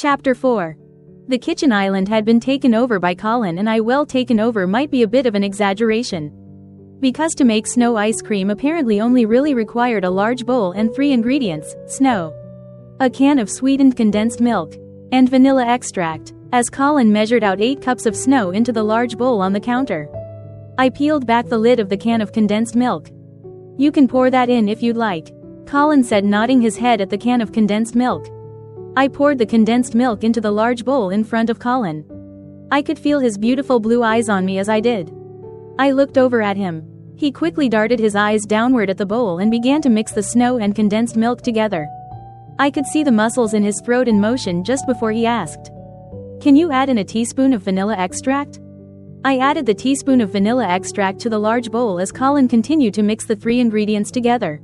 Chapter 4. The kitchen island had been taken over by Colin, and taken over might be a bit of an exaggeration. Because to make snow ice cream apparently only really required a large bowl and 3 ingredients: snow, a can of sweetened condensed milk, and vanilla extract. As Colin measured out 8 cups of snow into the large bowl on the counter, I peeled back the lid of the can of condensed milk. "You can pour that in if you'd like," Colin said, nodding his head at the can of condensed milk. I poured the condensed milk into the large bowl in front of Colin. I could feel his beautiful blue eyes on me as I did. I looked over at him. He quickly darted his eyes downward at the bowl and began to mix the snow and condensed milk together. I could see the muscles in his throat in motion just before he asked, "Can you add in a teaspoon of vanilla extract?" I added the teaspoon of vanilla extract to the large bowl as Colin continued to mix the 3 ingredients together.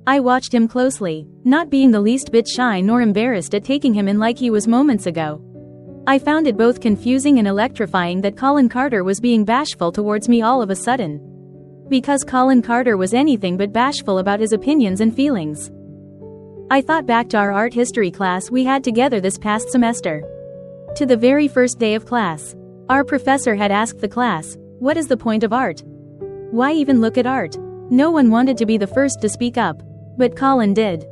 I watched him closely, not being the least bit shy nor embarrassed at taking him in like he was moments ago. I found it both confusing and electrifying that Colin Carter was being bashful towards me all of a sudden. Because Colin Carter was anything but bashful about his opinions and feelings. I thought back to our art history class we had together this past semester. To the very first day of class, our professor had asked the class, "What is the point of art? Why even look at art?" No one wanted to be the first to speak up, but Colin did.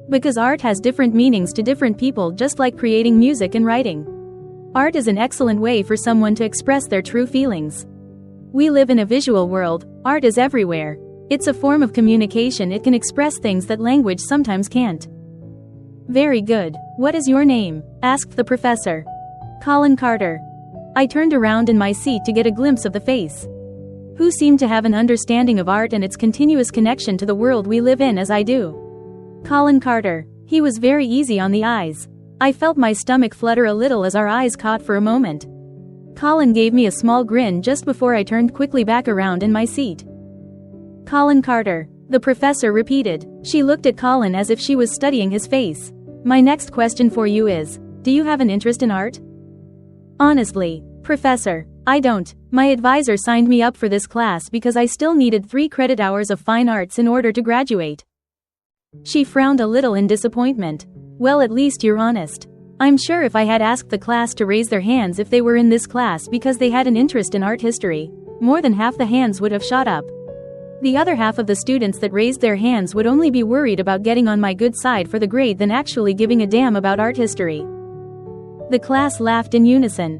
Because art has different meanings to different people, just like creating music and writing. Art is an excellent way for someone to express their true feelings. We live in a visual world. Art is everywhere. It's a form of communication. It can express things that language sometimes can't. "Very good. What is your name?" asked the professor. "Colin Carter." I turned around in my seat to get a glimpse of the face, who seemed to have an understanding of art and its continuous connection to the world we live in as I do. Colin Carter. He was very easy on the eyes. I felt my stomach flutter a little as our eyes caught for a moment. Colin gave me a small grin just before I turned quickly back around in my seat. "Colin Carter," the professor repeated. She looked at Colin as if she was studying his face. "My next question for you is, do you have an interest in art?" "Honestly, Professor, I don't. My advisor signed me up for this class because I still needed 3 credit hours of fine arts in order to graduate." She frowned a little in disappointment. "Well, at least you're honest. I'm sure if I had asked the class to raise their hands if they were in this class because they had an interest in art history, more than half the hands would have shot up. The other half of the students that raised their hands would only be worried about getting on my good side for the grade than actually giving a damn about art history." The class laughed in unison.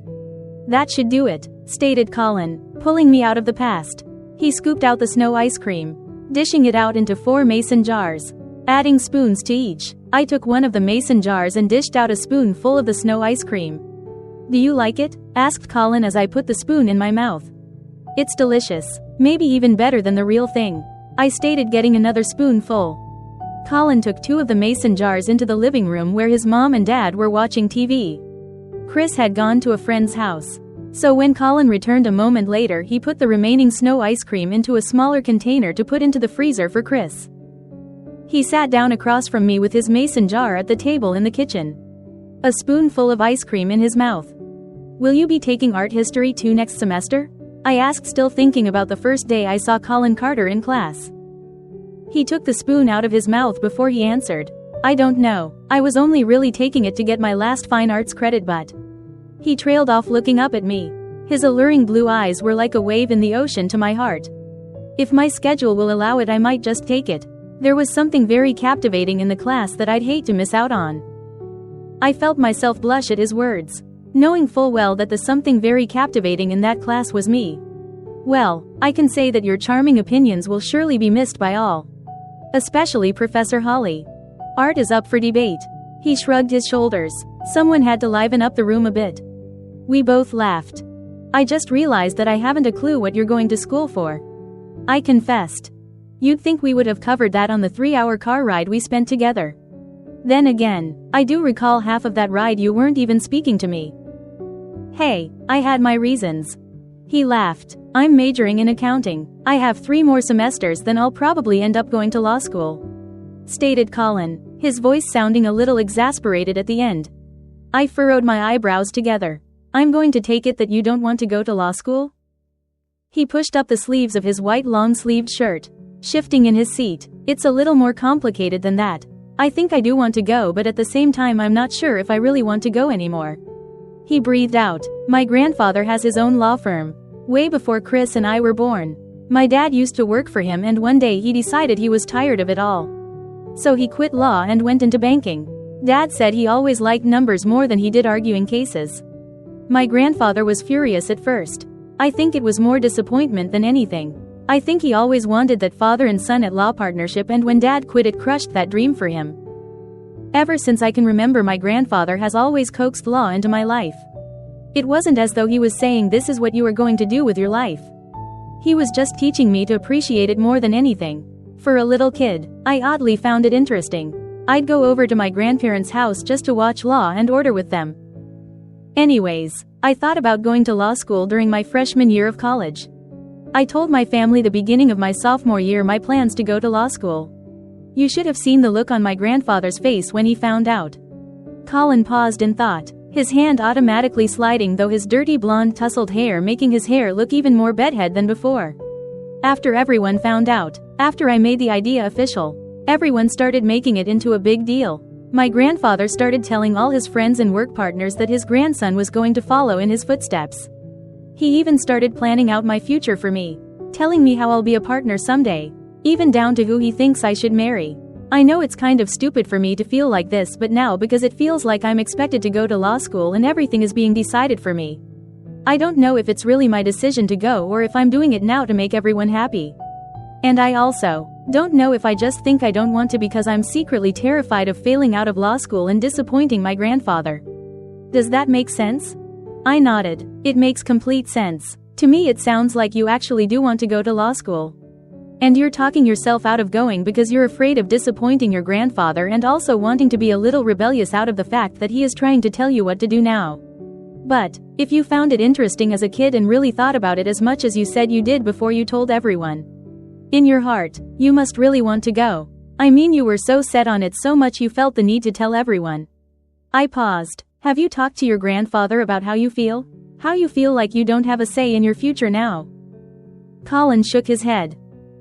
"That should do it," stated Colin, pulling me out of the past. He scooped out the snow ice cream, dishing it out into 4 mason jars, adding spoons to each. I took one of the mason jars and dished out a spoon full of the snow ice cream. "Do you like it?" asked Colin as I put the spoon in my mouth. "It's delicious. Maybe even better than the real thing," I stated, getting another spoonful. Colin took 2 of the mason jars into the living room where his mom and dad were watching TV. Chris had gone to a friend's house. So when Colin returned a moment later, he put the remaining snow ice cream into a smaller container to put into the freezer for Chris. He sat down across from me with his mason jar at the table in the kitchen, a spoonful of ice cream in his mouth. "Will you be taking art history too next semester?" I asked, still thinking about the first day I saw Colin Carter in class. He took the spoon out of his mouth before he answered, "I don't know. I was only really taking it to get my last fine arts credit, but..." He trailed off, looking up at me. His alluring blue eyes were like a wave in the ocean to my heart. If my schedule will allow it, I might just take it. There was something very captivating in the class that I'd hate to miss out on. I felt myself blush at his words, knowing full well that the something very captivating in that class was me. "Well, I can say that your charming opinions will surely be missed by all. Especially Professor Holly. Art is up for debate." He shrugged his shoulders. Someone had to liven up the room a bit. We both laughed. "I just realized that I haven't a clue what you're going to school for," I confessed. "You'd think we would have covered that on the 3-hour car ride we spent together. Then again, I do recall half of that ride you weren't even speaking to me." "Hey, I had my reasons." He laughed. "I'm majoring in accounting. I have 3 more semesters, then I'll probably end up going to law school," stated Colin, his voice sounding a little exasperated at the end. I furrowed my eyebrows together. "I'm going to take it that you don't want to go to law school?" He pushed up the sleeves of his white long-sleeved shirt, shifting in his seat. "It's a little more complicated than that. I think I do want to go, but at the same time I'm not sure if I really want to go anymore. He breathed out. My grandfather has his own law firm. Way before Chris and I were born. My dad used to work for him, and one day he decided he was tired of it all. So he quit law and went into banking. Dad said he always liked numbers more than he did arguing cases. My grandfather was furious at first. I think it was more disappointment than anything. I think he always wanted that father and son at law partnership, and when Dad quit, it crushed that dream for him. Ever since I can remember, my grandfather has always coaxed law into my life. It wasn't as though he was saying this is what you are going to do with your life. He was just teaching me to appreciate it more than anything. For a little kid, I oddly found it interesting. I'd go over to my grandparents' house just to watch Law and Order with them. Anyways, I thought about going to law school during my freshman year of college. I told my family the beginning of my sophomore year my plans to go to law school. You should have seen the look on my grandfather's face when he found out. Colin paused in thought, his hand automatically sliding through his dirty blonde tousled hair, making his hair look even more bedhead than before. After everyone found out, after I made the idea official, everyone started making it into a big deal. My grandfather started telling all his friends and work partners that his grandson was going to follow in his footsteps. He even started planning out my future for me, telling me how I'll be a partner someday, even down to who he thinks I should marry. I know it's kind of stupid for me to feel like this, but now because it feels like I'm expected to go to law school and everything is being decided for me. I don't know if it's really my decision to go or if I'm doing it now to make everyone happy. And I also don't know if I just think I don't want to because I'm secretly terrified of failing out of law school and disappointing my grandfather. Does that make sense? I nodded. It makes complete sense. To me it sounds like you actually do want to go to law school. And you're talking yourself out of going because you're afraid of disappointing your grandfather and also wanting to be a little rebellious out of the fact that he is trying to tell you what to do now. But if you found it interesting as a kid and really thought about it as much as you said you did before you told everyone, in your heart, you must really want to go. I mean, you were so set on it so much you felt the need to tell everyone. I paused. Have you talked to your grandfather about how you feel? How you feel like you don't have a say in your future now? Colin shook his head.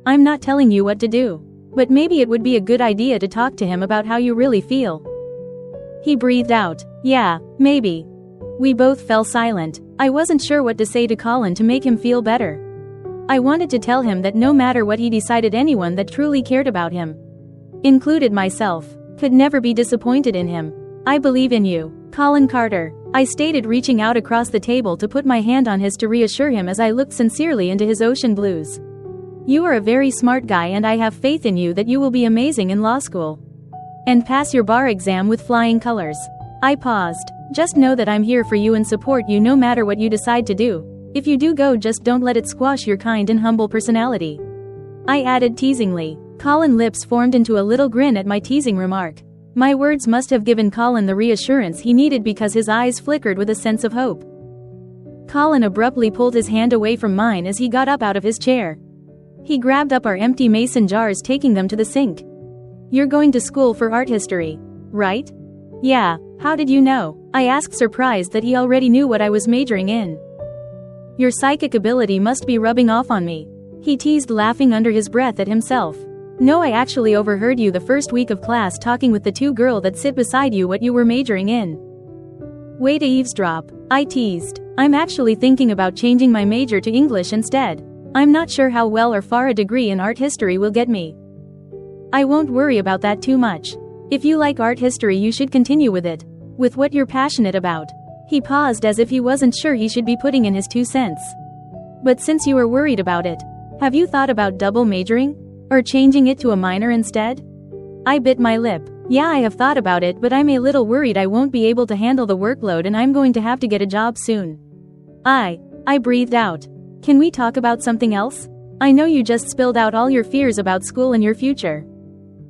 I'm not telling you what to do. But maybe it would be a good idea to talk to him about how you really feel. He breathed out. Yeah, maybe. We both fell silent. I wasn't sure what to say to Colin to make him feel better. I wanted to tell him that no matter what he decided, anyone that truly cared about him, included myself, could never be disappointed in him. I believe in you, Colin Carter, I stated, reaching out across the table to put my hand on his to reassure him as I looked sincerely into his ocean blues. You are a very smart guy and I have faith in you that you will be amazing in law school and pass your bar exam with flying colors. I paused. Just know that I'm here for you and support you no matter what you decide to do. If you do go, just don't let it squash your kind and humble personality. I added teasingly. Colin's lips formed into a little grin at my teasing remark. My words must have given Colin the reassurance he needed because his eyes flickered with a sense of hope. Colin abruptly pulled his hand away from mine as he got up out of his chair. He grabbed up our empty mason jars, taking them to the sink. You're going to school for art history, right? Yeah, how did you know? I asked, surprised that he already knew what I was majoring in. Your psychic ability must be rubbing off on me, he teased, laughing under his breath at himself. No, I actually overheard you the first week of class talking with the two girls that sit beside you what you were majoring in. Way to eavesdrop, I teased. I'm actually thinking about changing my major to English instead. I'm not sure how well or far a degree in art history will get me. I won't worry about that too much. If you like art history, you should continue with it, with what you're passionate about. He paused as if he wasn't sure he should be putting in his 2 cents. But since you are worried about it, have you thought about double majoring? Or changing it to a minor instead? I bit my lip. Yeah, I have thought about it, but I'm a little worried I won't be able to handle the workload and I'm going to have to get a job soon. I breathed out. Can we talk about something else? I know you just spilled out all your fears about school and your future.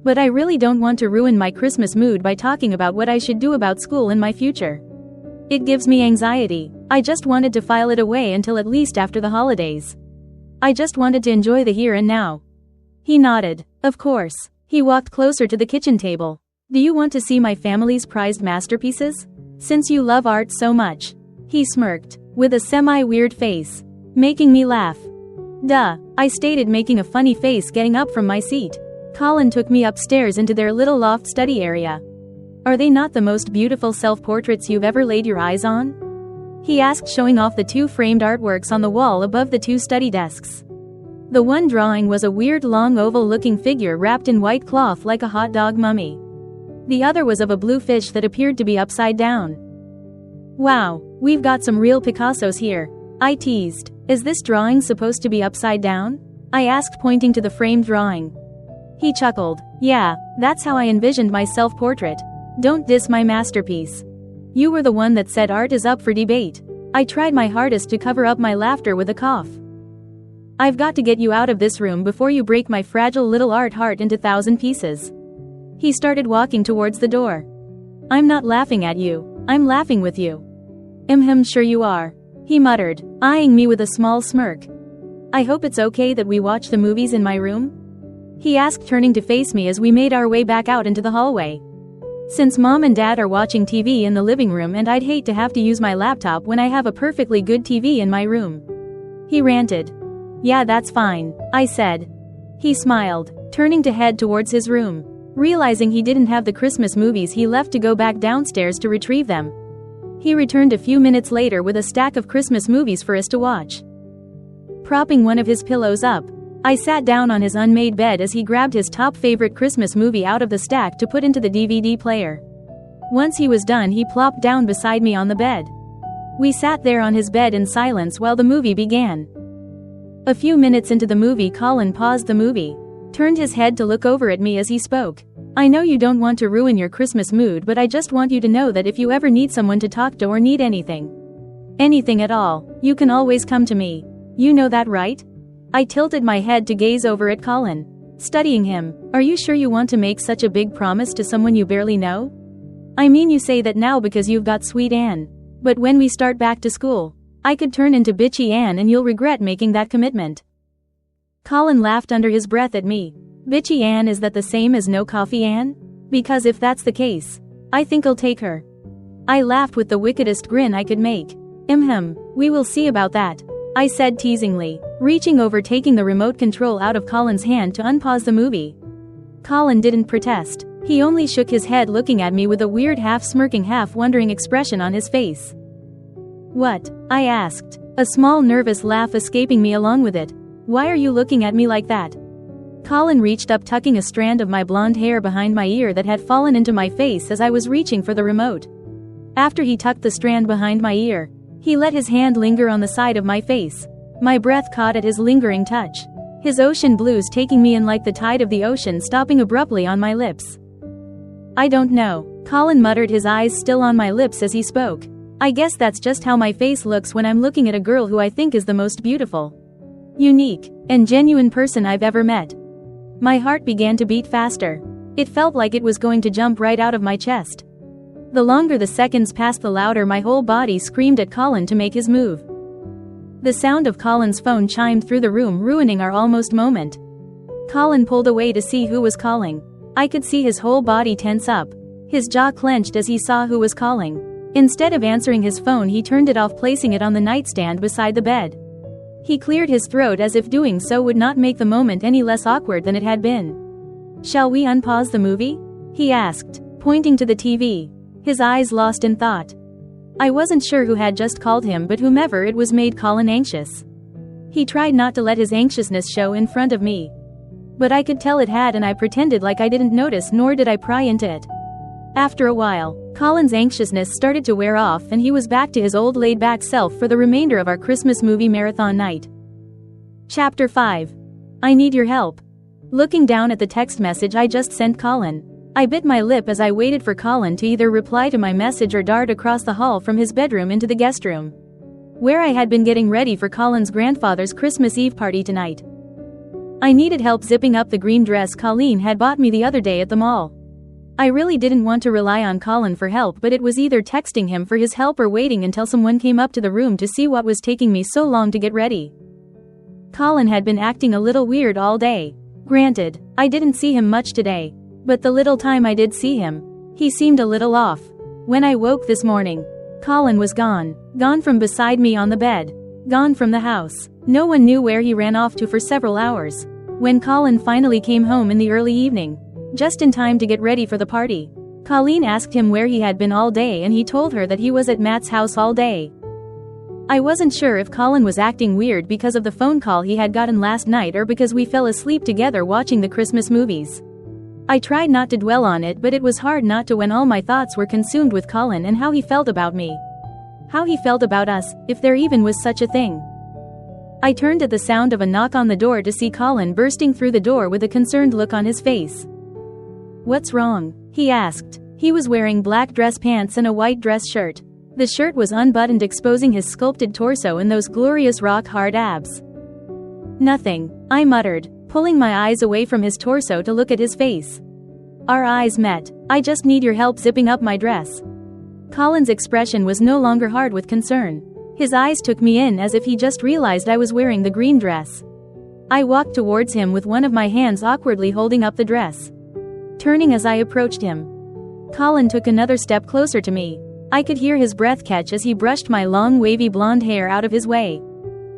But I really don't want to ruin my Christmas mood by talking about what I should do about school in my future. It gives me anxiety. I just wanted to file it away until at least after the holidays. I just wanted to enjoy the here and now. He nodded. Of course. He walked closer to the kitchen table. Do you want to see my family's prized masterpieces? Since you love art so much. He smirked, with a semi-weird face, making me laugh. Duh, I stated, making a funny face, getting up from my seat. Colin took me upstairs into their little loft study area. Are they not the most beautiful self-portraits you've ever laid your eyes on? He asked, showing off the 2 framed artworks on the wall above the 2 study desks. The one drawing was a weird long oval-looking figure wrapped in white cloth like a hot dog mummy. The other was of a blue fish that appeared to be upside down. Wow, we've got some real Picassos here, I teased. Is this drawing supposed to be upside down? I asked, pointing to the framed drawing. He chuckled. Yeah, that's how I envisioned my self-portrait. Don't diss my masterpiece. You were the one that said art is up for debate. I tried my hardest to cover up my laughter with a cough. I've got to get you out of this room before you break my fragile little art heart into 1,000 pieces. He started walking towards the door. I'm not laughing at you, I'm laughing with you. Sure you are, he muttered, eyeing me with a small smirk. I hope it's okay that we watch the movies in my room? He asked, turning to face me as we made our way back out into the hallway. Since Mom and Dad are watching TV in the living room and I'd hate to have to use my laptop when I have a perfectly good TV in my room. He ranted. Yeah, that's fine, I said. He smiled, turning to head towards his room. Realizing he didn't have the Christmas movies, he left to go back downstairs to retrieve them. He returned a few minutes later with a stack of Christmas movies for us to watch. Propping one of his pillows up, I sat down on his unmade bed as he grabbed his top favorite Christmas movie out of the stack to put into the DVD player. Once he was done, he plopped down beside me on the bed. We sat there on his bed in silence while the movie began. A few minutes into the movie, Colin paused the movie, turned his head to look over at me as he spoke. I know you don't want to ruin your Christmas mood, but I just want you to know that if you ever need someone to talk to or need anything at all, you can always come to me. You know that, right? I tilted my head to gaze over at Colin, studying him. Are you sure you want to make such a big promise to someone you barely know? I mean, you say that now because you've got Sweet Anne. But when we start back to school, I could turn into Bitchy Anne and you'll regret making that commitment. Colin laughed under his breath at me. Bitchy Anne, is that the same as No Coffee Anne? Because if that's the case, I think I'll take her. I laughed with the wickedest grin I could make. We will see about that, I said teasingly, reaching over, taking the remote control out of Colin's hand to unpause the movie. Colin didn't protest. He only shook his head, looking at me with a weird half-smirking, half-wondering expression on his face. What? I asked, a small nervous laugh escaping me along with it. Why are you looking at me like that? Colin reached up, tucking a strand of my blonde hair behind my ear that had fallen into my face as I was reaching for the remote. After he tucked the strand behind my ear, he let his hand linger on the side of my face. My breath caught at his lingering touch. His ocean blues taking me in like the tide of the ocean, stopping abruptly on my lips. I don't know, Colin muttered, his eyes still on my lips as he spoke. I guess that's just how my face looks when I'm looking at a girl who I think is the most beautiful, unique, and genuine person I've ever met. My heart began to beat faster. It felt like it was going to jump right out of my chest. The longer the seconds passed, the louder my whole body screamed at Colin to make his move. The sound of Colin's phone chimed through the room, ruining our almost moment. Colin pulled away to see who was calling. I could see his whole body tense up. His jaw clenched as he saw who was calling. Instead of answering his phone, he turned it off, placing it on the nightstand beside the bed. He cleared his throat as if doing so would not make the moment any less awkward than it had been. Shall we unpause the movie? He asked, pointing to the TV, his eyes lost in thought. I wasn't sure who had just called him, but whomever it was made Colin anxious. He tried not to let his anxiousness show in front of me, but I could tell it had, and I pretended like I didn't notice, nor did I pry into it. After a while, Colin's anxiousness started to wear off and he was back to his old laid-back self for the remainder of our Christmas movie marathon night. Chapter 5. I Need Your Help. Looking down at the text message I just sent Colin, I bit my lip as I waited for Colin to either reply to my message or dart across the hall from his bedroom into the guest room, where I had been getting ready for Colin's grandfather's Christmas Eve party tonight. I needed help zipping up the green dress Colleen had bought me the other day at the mall. I really didn't want to rely on Colin for help, but it was either texting him for his help or waiting until someone came up to the room to see what was taking me so long to get ready. Colin had been acting a little weird all day. Granted, I didn't see him much today, but the little time I did see him, he seemed a little off. When I woke this morning, Colin was gone. Gone from beside me on the bed. Gone from the house. No one knew where he ran off to for several hours. when Colin finally came home in the early evening, just in time to get ready for the party. Colleen asked him where he had been all day and he told her that he was at Matt's house all day. I wasn't sure if Colin was acting weird because of the phone call he had gotten last night or because we fell asleep together watching the Christmas movies. I tried not to dwell on it, but it was hard not to when all my thoughts were consumed with Colin and how he felt about me. How he felt about us, if there even was such a thing. I turned at the sound of a knock on the door to see Colin bursting through the door with a concerned look on his face. "What's wrong?" he asked. He was wearing black dress pants and a white dress shirt. The shirt was unbuttoned, exposing his sculpted torso and those glorious rock-hard abs. "Nothing," I muttered, pulling my eyes away from his torso to look at his face. Our eyes met. "I just need your help zipping up my dress." Colin's expression was no longer hard with concern. His eyes took me in as if he just realized I was wearing the green dress. I walked towards him with one of my hands awkwardly holding up the dress, turning as I approached him. Colin took another step closer to me. I could hear his breath catch as he brushed my long wavy blonde hair out of his way.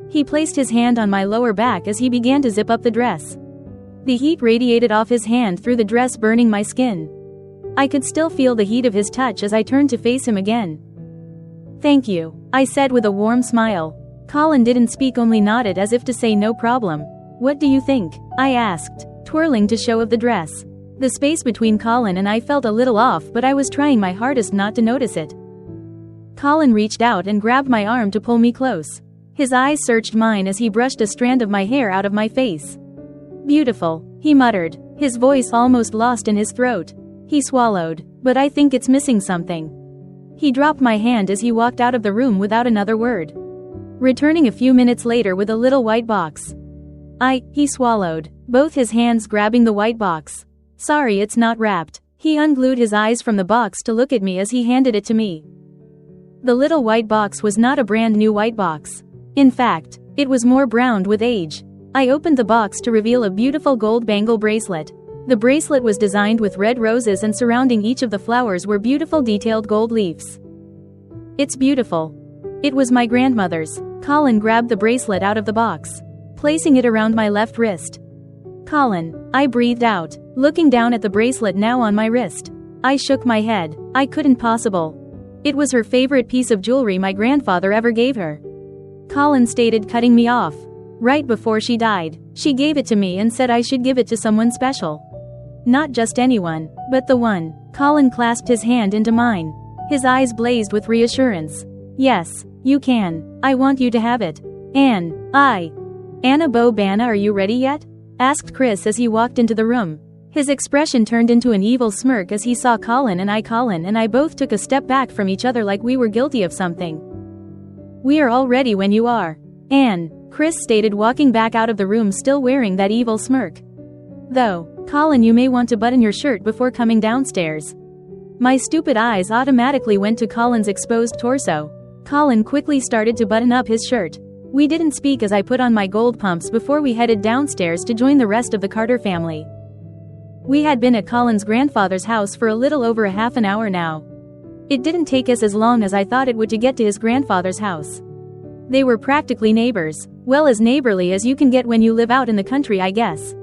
He placed his hand on my lower back as he began to zip up the dress. The heat radiated off his hand through the dress, burning my skin. I could still feel the heat of his touch as I turned to face him again. "Thank you," I said with a warm smile. Colin didn't speak, only nodded as if to say no problem. "What do you think?" I asked, twirling to show of the dress. The space between Colin and I felt a little off, but I was trying my hardest not to notice it. Colin reached out and grabbed my arm to pull me close. His eyes searched mine as he brushed a strand of my hair out of my face. "Beautiful," he muttered, his voice almost lost in his throat. He swallowed. "But I think it's missing something." He dropped my hand as he walked out of the room without another word, returning a few minutes later with a little white box. He swallowed, both his hands grabbing the white box. "Sorry, it's not wrapped." He unglued his eyes from the box to look at me as he handed it to me. The little white box was not a brand new white box. In fact, it was more browned with age. I opened the box to reveal a beautiful gold bangle bracelet. The bracelet was designed with red roses, and surrounding each of the flowers were beautiful detailed gold leaves. "It's beautiful." It was my grandmother's. Colin grabbed the bracelet out of the box, placing it around my left wrist. "Colin," I breathed out, looking down at the bracelet now on my wrist. I shook my head. I couldn't possible. It was her favorite piece of jewelry my grandfather ever gave her. Colin stated, cutting me off. Right before she died, she gave it to me and said I should give it to someone special. Not just anyone, but the one. Colin clasped his hand into mine. His eyes blazed with reassurance. "Yes, you can. I want you to have it. Anna Bobana, are you ready yet?" asked Chris as he walked into the room. His expression turned into an evil smirk as he saw Colin and I both took a step back from each other like we were guilty of something. "We are all ready when you are, Anne," Chris stated, walking back out of the room still wearing that evil smirk. "Though, Colin, you may want to button your shirt before coming downstairs." My stupid eyes automatically went to Colin's exposed torso. Colin quickly started to button up his shirt. We didn't speak as I put on my gold pumps before we headed downstairs to join the rest of the Carter family. We had been at Colin's grandfather's house for a little over a half an hour now. It didn't take us as long as I thought it would to get to his grandfather's house. They were practically neighbors, well, as neighborly as you can get when you live out in the country, I guess.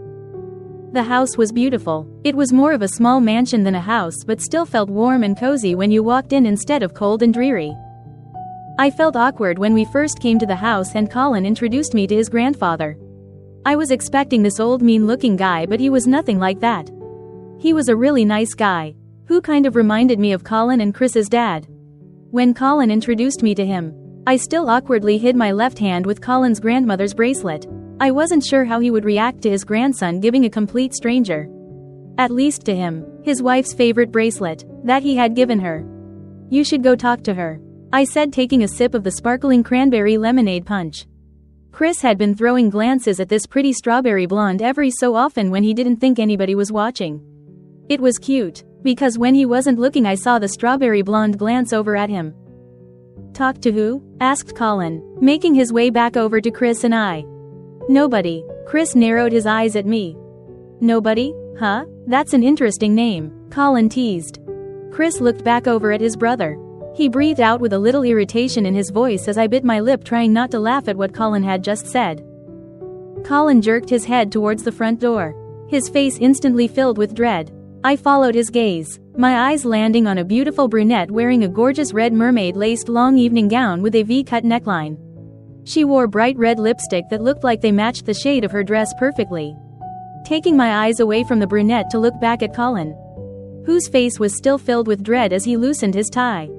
The house was beautiful. It was more of a small mansion than a house, but still felt warm and cozy when you walked in instead of cold and dreary. I felt awkward when we first came to the house and Colin introduced me to his grandfather. I was expecting this old mean-looking guy, but he was nothing like that. He was a really nice guy, who kind of reminded me of Colin and Chris's dad. When Colin introduced me to him, I still awkwardly hid my left hand with Colin's grandmother's bracelet. I wasn't sure how he would react to his grandson giving a complete stranger, at least to him, his wife's favorite bracelet, that he had given her. "You should go talk to her," I said, taking a sip of the sparkling cranberry lemonade punch. Chris had been throwing glances at this pretty strawberry blonde every so often when he didn't think anybody was watching. It was cute, because when he wasn't looking I saw the strawberry blonde glance over at him. "Talk to who?" asked Colin, making his way back over to Chris and I. "Nobody." Chris narrowed his eyes at me. "Nobody? Huh? That's an interesting name," Colin teased. Chris looked back over at his brother. He breathed out with a little irritation in his voice as I bit my lip, trying not to laugh at what Colin had just said. Colin jerked his head towards the front door. His face instantly filled with dread. I followed his gaze, my eyes landing on a beautiful brunette wearing a gorgeous red mermaid-laced long evening gown with a V-cut neckline. She wore bright red lipstick that looked like they matched the shade of her dress perfectly. Taking my eyes away from the brunette to look back at Colin, whose face was still filled with dread as he loosened his tie.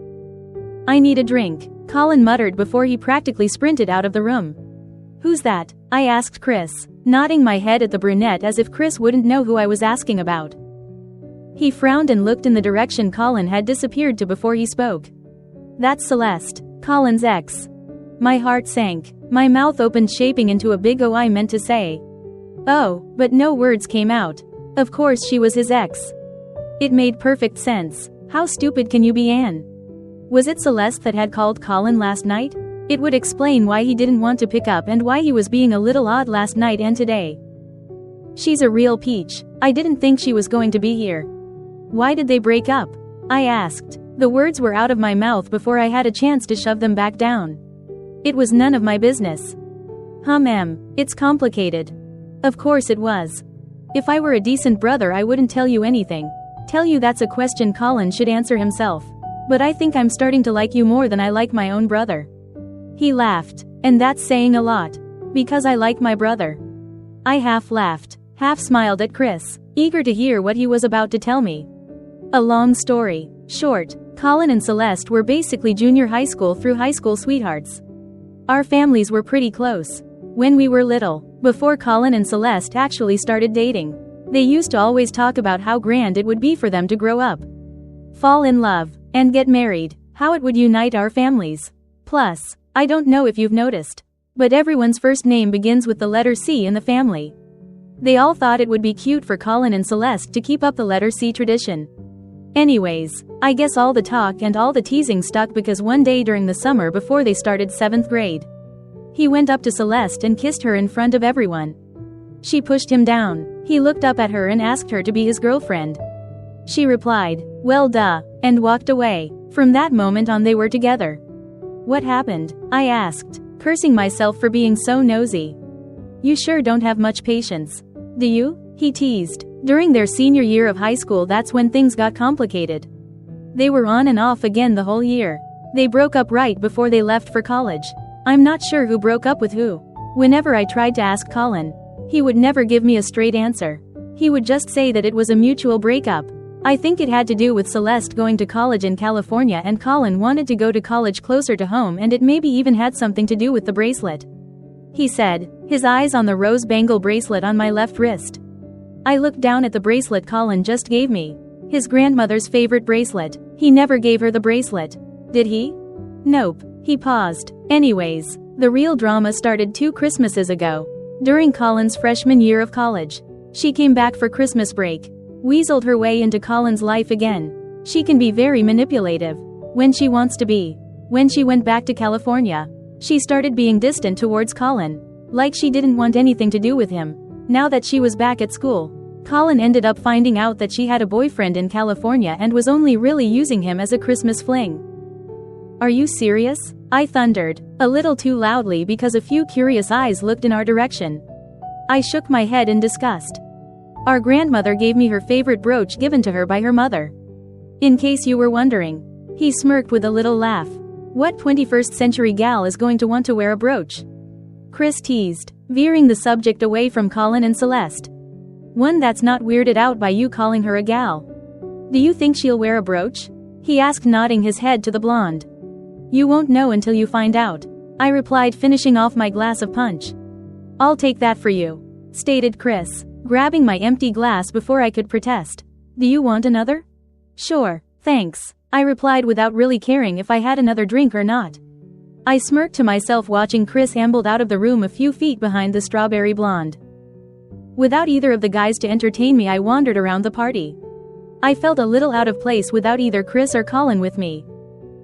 "I need a drink," Colin muttered before he practically sprinted out of the room. "Who's that?" I asked Chris, nodding my head at the brunette as if Chris wouldn't know who I was asking about. He frowned and looked in the direction Colin had disappeared to before he spoke. "That's Celeste, Colin's ex." My heart sank, my mouth opened shaping into a big O. I meant to say "oh," but no words came out. Of course she was his ex. It made perfect sense. How stupid can you be, Anne? Was it Celeste that had called Colin last night? It would explain why he didn't want to pick up and why he was being a little odd last night and today. She's a real peach. I didn't think she was going to be here. Why did they break up? I asked. The words were out of my mouth before I had a chance to shove them back down. It was none of my business. It's complicated. Of course it was. If I were a decent brother I wouldn't tell you anything. Tell you that's a question Colin should answer himself. But I think I'm starting to like you more than I like my own brother. He laughed. And that's saying a lot. Because I like my brother. I half laughed, half smiled at Chris, eager to hear what he was about to tell me. A long story short, Colin and Celeste were basically junior high school through high school sweethearts. Our families were pretty close. When we were little, before Colin and Celeste actually started dating, they used to always talk about how grand it would be for them to grow up, fall in love, and get married, how it would unite our families. Plus, I don't know if you've noticed, but everyone's first name begins with the letter C in the family. They all thought it would be cute for Colin and Celeste to keep up the letter C tradition. Anyways, I guess all the talk and all the teasing stuck because one day during the summer before they started 7th grade, he went up to Celeste and kissed her in front of everyone. She pushed him down. He looked up at her and asked her to be his girlfriend. She replied, "Well duh," and walked away. From that moment on they were together. "What happened?" I asked, cursing myself for being so nosy. "You sure don't have much patience. Do you?" he teased. During their senior year of high school that's when things got complicated. They were on and off again the whole year. They broke up right before they left for college. I'm not sure who broke up with who. Whenever I tried to ask Colin, he would never give me a straight answer. He would just say that it was a mutual breakup. I think it had to do with Celeste going to college in California and Colin wanted to go to college closer to home, and it maybe even had something to do with the bracelet, he said, his eyes on the rose bangle bracelet on my left wrist. I looked down at the bracelet Colin just gave me. His grandmother's favorite bracelet. He never gave her the bracelet. Did he? Nope. He paused. Anyways, the real drama started 2 Christmases ago. During Colin's freshman year of college. She came back for Christmas break. Weaseled her way into Colin's life again. She can be very manipulative. When she wants to be. When she went back to California, she started being distant towards Colin. Like she didn't want anything to do with him. Now that she was back at school, Colin ended up finding out that she had a boyfriend in California and was only really using him as a Christmas fling. Are you serious? I thundered, a little too loudly because a few curious eyes looked in our direction. I shook my head in disgust. Our grandmother gave me her favorite brooch given to her by her mother. In case you were wondering. He smirked with a little laugh. What 21st century gal is going to want to wear a brooch? Chris teased, veering the subject away from Colin and Celeste. One that's not weirded out by you calling her a gal. Do you think she'll wear a brooch? He asked, nodding his head to the blonde. You won't know until you find out, I replied, finishing off my glass of punch. I'll take that for you, stated Chris, grabbing my empty glass before I could protest. Do you want another? Sure, thanks, I replied without really caring if I had another drink or not. I smirked to myself watching Chris ambled out of the room a few feet behind the strawberry blonde. Without either of the guys to entertain me, I wandered around the party. I felt a little out of place without either Chris or Colin with me.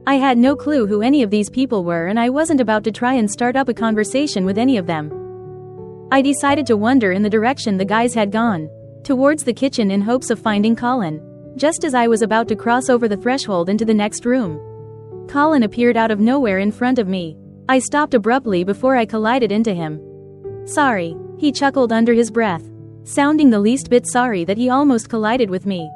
I had no clue who any of these people were, and I wasn't about to try and start up a conversation with any of them. I decided to wander in the direction the guys had gone, towards the kitchen in hopes of finding Colin. Just as I was about to cross over the threshold into the next room, Colin appeared out of nowhere in front of me. I stopped abruptly before I collided into him. Sorry, He chuckled under his breath, sounding the least bit sorry that he almost collided with me.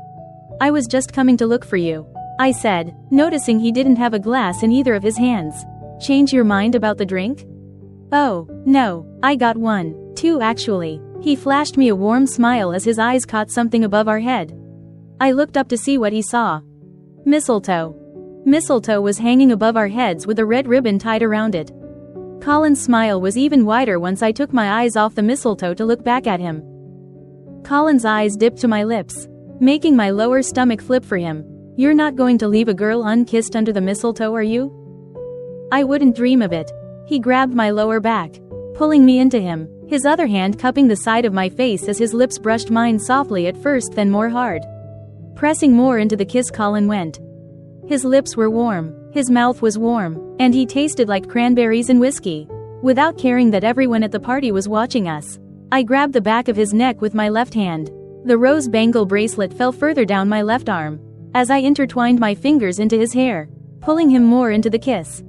I was just coming to look for you, I said, noticing he didn't have a glass in either of his hands. Change your mind about the drink? Oh, no, I got one, two actually. He flashed me a warm smile as his eyes caught something above our head. I looked up to see what he saw. Mistletoe. Mistletoe was hanging above our heads with a red ribbon tied around it. Colin's smile was even wider once I took my eyes off the mistletoe to look back at him. Colin's eyes dipped to my lips, making my lower stomach flip for him. You're not going to leave a girl unkissed under the mistletoe, are you? I wouldn't dream of it. He grabbed my lower back, pulling me into him, his other hand cupping the side of my face as his lips brushed mine softly at first, then more hard. Pressing more into the kiss, Colin went. His lips were warm, his mouth was warm, and he tasted like cranberries and whiskey. Without caring that everyone at the party was watching us, I grabbed the back of his neck with my left hand. The rose bangle bracelet fell further down my left arm, as I intertwined my fingers into his hair, pulling him more into the kiss.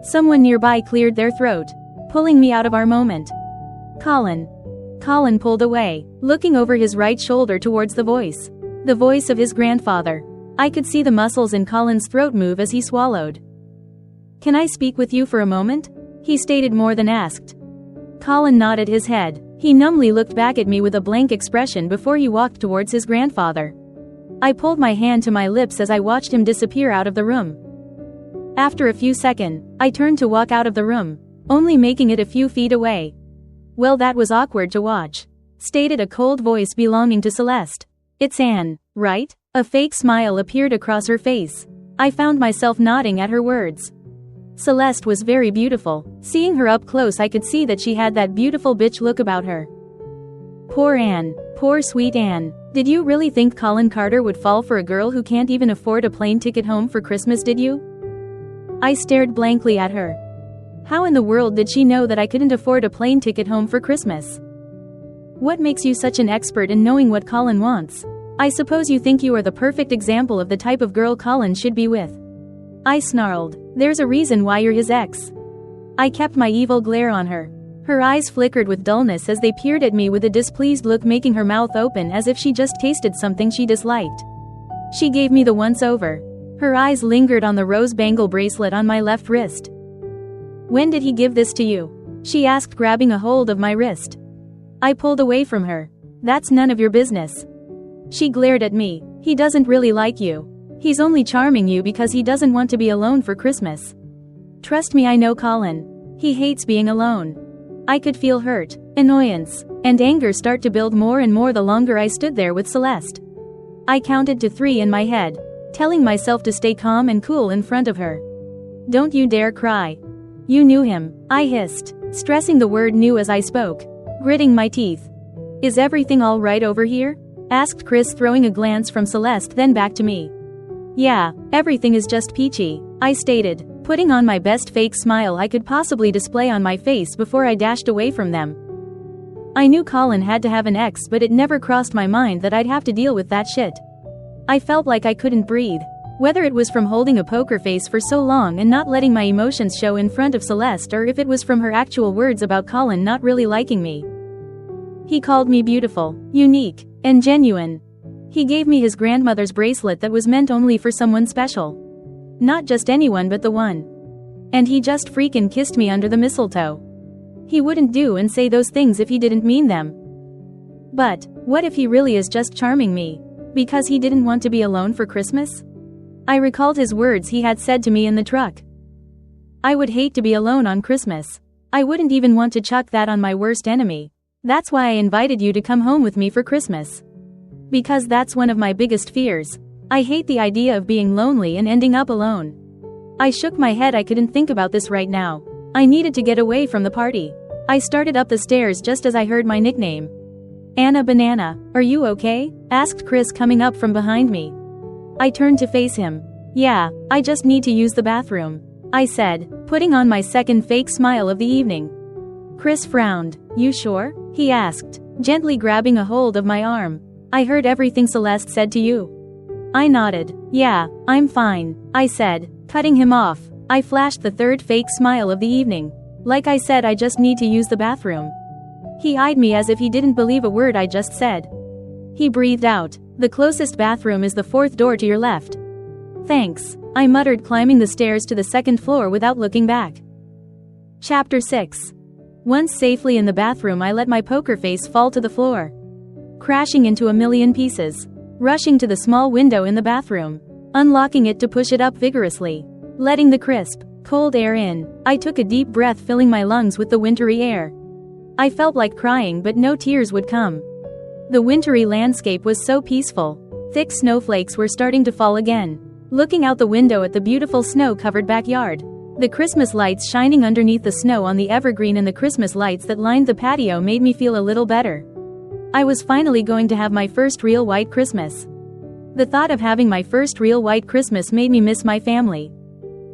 Someone nearby cleared their throat, pulling me out of our moment. Colin. Colin pulled away, looking over his right shoulder towards the voice. The voice of his grandfather. I could see the muscles in Colin's throat move as he swallowed. Can I speak with you for a moment? He stated more than asked. Colin nodded his head. He numbly looked back at me with a blank expression before he walked towards his grandfather. I pulled my hand to my lips as I watched him disappear out of the room. After a few seconds, I turned to walk out of the room, only making it a few feet away. Well, that was awkward to watch, stated a cold voice belonging to Celeste. It's Anne, right? A fake smile appeared across her face. I found myself nodding at her words. Celeste was very beautiful. Seeing her up close, I could see that she had that beautiful bitch look about her. Poor Anne. Poor sweet Anne. Did you really think Colin Carter would fall for a girl who can't even afford a plane ticket home for Christmas, did you? I stared blankly at her. How in the world did she know that I couldn't afford a plane ticket home for Christmas? What makes you such an expert in knowing what Colin wants? I suppose you think you are the perfect example of the type of girl Colin should be with. I snarled. There's a reason why you're his ex. I kept my evil glare on her. Her eyes flickered with dullness as they peered at me with a displeased look, making her mouth open as if she just tasted something she disliked. She gave me the once-over. Her eyes lingered on the rose bangle bracelet on my left wrist. When did he give this to you? She asked, grabbing a hold of my wrist. I pulled away from her. That's none of your business. She glared at me. He doesn't really like you. He's only charming you because he doesn't want to be alone for Christmas. Trust me, I know Colin. He hates being alone. I could feel hurt, annoyance, and anger start to build more and more the longer I stood there with Celeste. I counted to 3 in my head, telling myself to stay calm and cool in front of her. Don't you dare cry. You knew him, I hissed, stressing the word knew as I spoke, gritting my teeth. Is everything all right over here? Asked Chris, throwing a glance from Celeste then back to me. Yeah, everything is just peachy, I stated, putting on my best fake smile I could possibly display on my face before I dashed away from them. I knew Colin had to have an ex, but it never crossed my mind that I'd have to deal with that shit. I felt like I couldn't breathe. Whether it was from holding a poker face for so long and not letting my emotions show in front of Celeste, or if it was from her actual words about Colin not really liking me. He called me beautiful, unique, and genuine. He gave me his grandmother's bracelet that was meant only for someone special. Not just anyone, but the one. And he just freaking kissed me under the mistletoe. He wouldn't do and say those things if he didn't mean them. But what if he really is just charming me because he didn't want to be alone for Christmas? I recalled his words he had said to me in the truck. I would hate to be alone on Christmas. I wouldn't even want to chuck that on my worst enemy. That's why I invited you to come home with me for Christmas. Because that's one of my biggest fears. I hate the idea of being lonely and ending up alone. I shook my head. I couldn't think about this right now. I needed to get away from the party. I started up the stairs just as I heard my nickname. Anna Banana, are you okay? Asked Chris, coming up from behind me. I turned to face him. Yeah, I just need to use the bathroom, I said, putting on my second fake smile of the evening. Chris frowned. You sure? He asked, gently grabbing a hold of my arm. I heard everything Celeste said to you. I nodded. Yeah, I'm fine, I said, cutting him off. I flashed the third fake smile of the evening. Like I said, I just need to use the bathroom. He eyed me as if he didn't believe a word I just said. He breathed out. The closest bathroom is the fourth door to your left. Thanks, I muttered, climbing the stairs to the second floor without looking back. Chapter 6. Once safely in the bathroom, I let my poker face fall to the floor, crashing into a million pieces. Rushing to the small window in the bathroom, unlocking it to push it up vigorously, letting the crisp, cold air in, I took a deep breath, filling my lungs with the wintry air. I felt like crying, but no tears would come. The wintry landscape was so peaceful. Thick snowflakes were starting to fall again. Looking out the window at the beautiful snow-covered backyard, the Christmas lights shining underneath the snow on the evergreen and the Christmas lights that lined the patio made me feel a little better. I was finally going to have my first real white Christmas. The thought of having my first real white Christmas made me miss my family.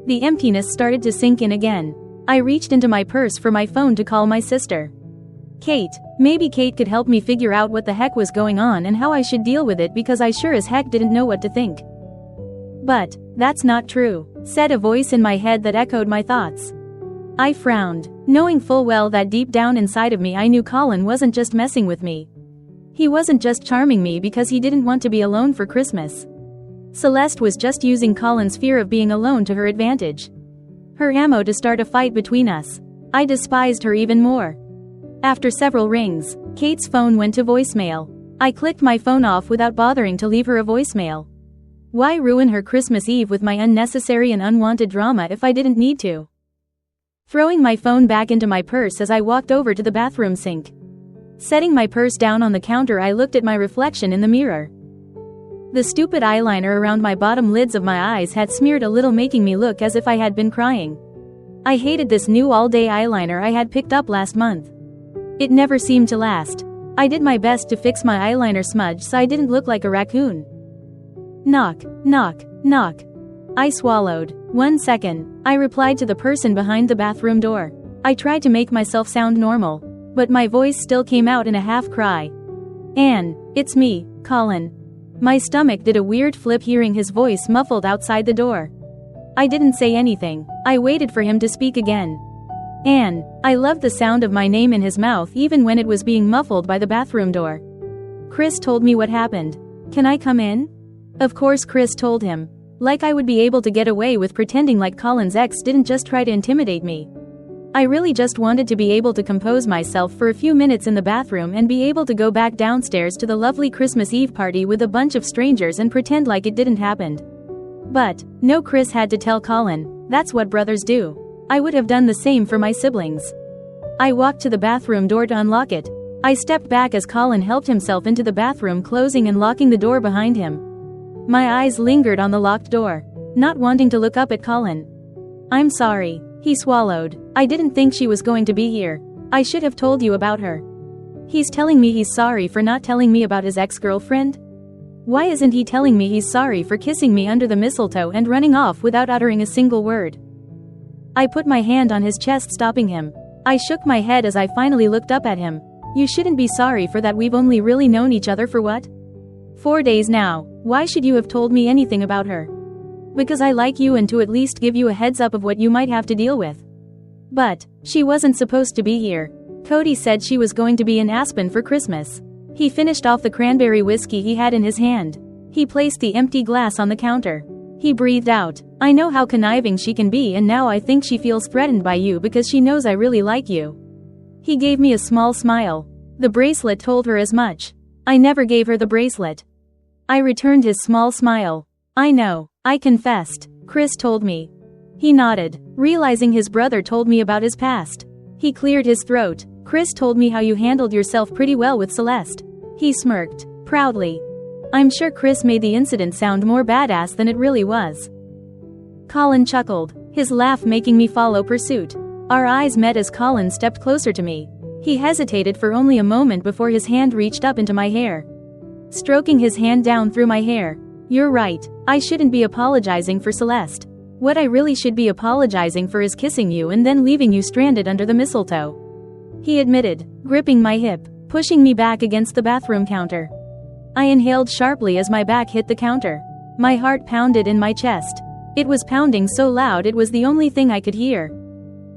The emptiness started to sink in again. I reached into my purse for my phone to call my sister. Kate. Maybe Kate could help me figure out what the heck was going on and how I should deal with it, because I sure as heck didn't know what to think. But that's not true, said a voice in my head that echoed my thoughts. I frowned, knowing full well that deep down inside of me I knew Colin wasn't just messing with me. He wasn't just charming me because he didn't want to be alone for Christmas. Celeste was just using Colin's fear of being alone to her advantage. Her ammo to start a fight between us. I despised her even more. After several rings, Kate's phone went to voicemail. I clicked my phone off without bothering to leave her a voicemail. Why ruin her Christmas Eve with my unnecessary and unwanted drama if I didn't need to? Throwing my phone back into my purse as I walked over to the bathroom sink. Setting my purse down on the counter, I looked at my reflection in the mirror. The stupid eyeliner around my bottom lids of my eyes had smeared a little, making me look as if I had been crying. I hated this new all-day eyeliner I had picked up last month. It never seemed to last. I did my best to fix my eyeliner smudge so I didn't look like a raccoon. Knock, knock, knock. I swallowed. 1 second, I replied to the person behind the bathroom door. I tried to make myself sound normal, but my voice still came out in a half cry. Anne, it's me, Colin. My stomach did a weird flip hearing his voice muffled outside the door. I didn't say anything. I waited for him to speak again. Anne. I loved the sound of my name in his mouth even when it was being muffled by the bathroom door. Chris told me what happened. Can I come in? Of course Chris told him. Like I would be able to get away with pretending like Colin's ex didn't just try to intimidate me. I really just wanted to be able to compose myself for a few minutes in the bathroom and be able to go back downstairs to the lovely Christmas Eve party with a bunch of strangers and pretend like it didn't happen. But no, Chris had to tell Colin. That's what brothers do. I would have done the same for my siblings. I walked to the bathroom door to unlock it. I stepped back as Colin helped himself into the bathroom, closing and locking the door behind him. My eyes lingered on the locked door, not wanting to look up at Colin. I'm sorry, he swallowed. I didn't think she was going to be here. I should have told you about her. He's telling me he's sorry for not telling me about his ex-girlfriend? Why isn't he telling me he's sorry for kissing me under the mistletoe and running off without uttering a single word? I put my hand on his chest, stopping him. I shook my head as I finally looked up at him. You shouldn't be sorry for that. We've only really known each other for what? 4 days now. Why should you have told me anything about her? Because I like you and to at least give you a heads up of what you might have to deal with. But she wasn't supposed to be here. Cody said she was going to be in Aspen for Christmas. He finished off the cranberry whiskey he had in his hand. He placed the empty glass on the counter. He breathed out. I know how conniving she can be, and now I think she feels threatened by you because she knows I really like you. He gave me a small smile. The bracelet told her as much. I never gave her the bracelet. I returned his small smile. I know, I confessed. Chris told me. He nodded, realizing his brother told me about his past. He cleared his throat. Chris told me how you handled yourself pretty well with Celeste. He smirked, proudly. I'm sure Chris made the incident sound more badass than it really was. Colin chuckled, his laugh making me follow pursuit. Our eyes met as Colin stepped closer to me. He hesitated for only a moment before his hand reached up into my hair. Stroking his hand down through my hair. You're right, I shouldn't be apologizing for Celeste. What I really should be apologizing for is kissing you and then leaving you stranded under the mistletoe. He admitted, gripping my hip, pushing me back against the bathroom counter. I inhaled sharply as my back hit the counter. My heart pounded in my chest. It was pounding so loud it was the only thing I could hear.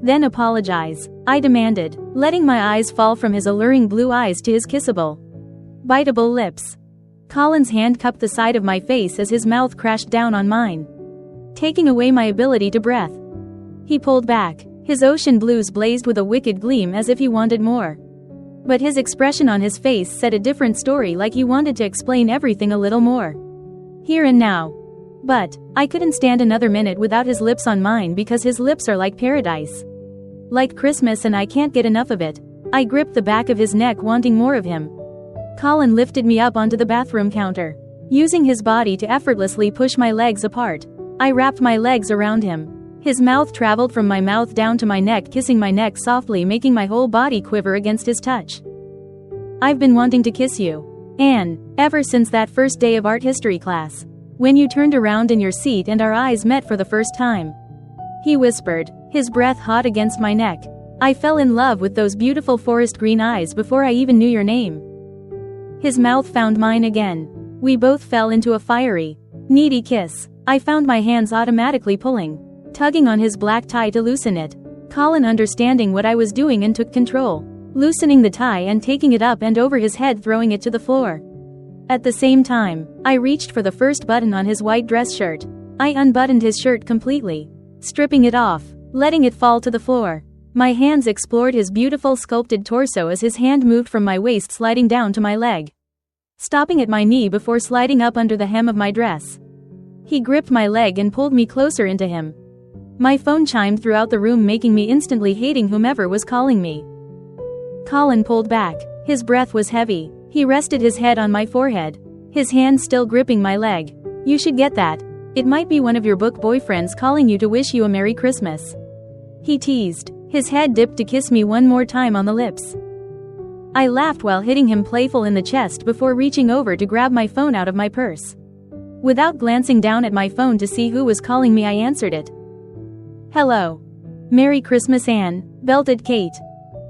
Then apologize, I demanded, letting my eyes fall from his alluring blue eyes to his kissable, biteable lips. Colin's hand cupped the side of my face as his mouth crashed down on mine, taking away my ability to breathe. He pulled back. His ocean blues blazed with a wicked gleam as if he wanted more. But his expression on his face said a different story, like he wanted to explain everything a little more. Here and now. But I couldn't stand another minute without his lips on mine, because his lips are like paradise. Like Christmas, and I can't get enough of it. I gripped the back of his neck, wanting more of him. Colin lifted me up onto the bathroom counter, using his body to effortlessly push my legs apart. I wrapped my legs around him. His mouth traveled from my mouth down to my neck, kissing my neck softly, making my whole body quiver against his touch. I've been wanting to kiss you, Anne, ever since that first day of art history class, when you turned around in your seat and our eyes met for the first time. He whispered, his breath hot against my neck. I fell in love with those beautiful forest green eyes before I even knew your name. His mouth found mine again. We both fell into a fiery, needy kiss. I found my hands automatically pulling, tugging on his black tie to loosen it. Colin understanding what I was doing and took control, loosening the tie and taking it up and over his head, throwing it to the floor. At the same time, I reached for the first button on his white dress shirt. I unbuttoned his shirt completely, stripping it off, letting it fall to the floor. My hands explored his beautiful sculpted torso as his hand moved from my waist, sliding down to my leg, stopping at my knee before sliding up under the hem of my dress. He gripped my leg and pulled me closer into him. My phone chimed throughout the room, making me instantly hating whomever was calling me. Colin pulled back. His breath was heavy. He rested his head on my forehead, his hand still gripping my leg. You should get that. It might be one of your book boyfriends calling you to wish you a Merry Christmas. He teased. His head dipped to kiss me one more time on the lips. I laughed while hitting him playful in the chest before reaching over to grab my phone out of my purse. Without glancing down at my phone to see who was calling me, I answered it. Hello. Merry Christmas, Anne, belted Kate.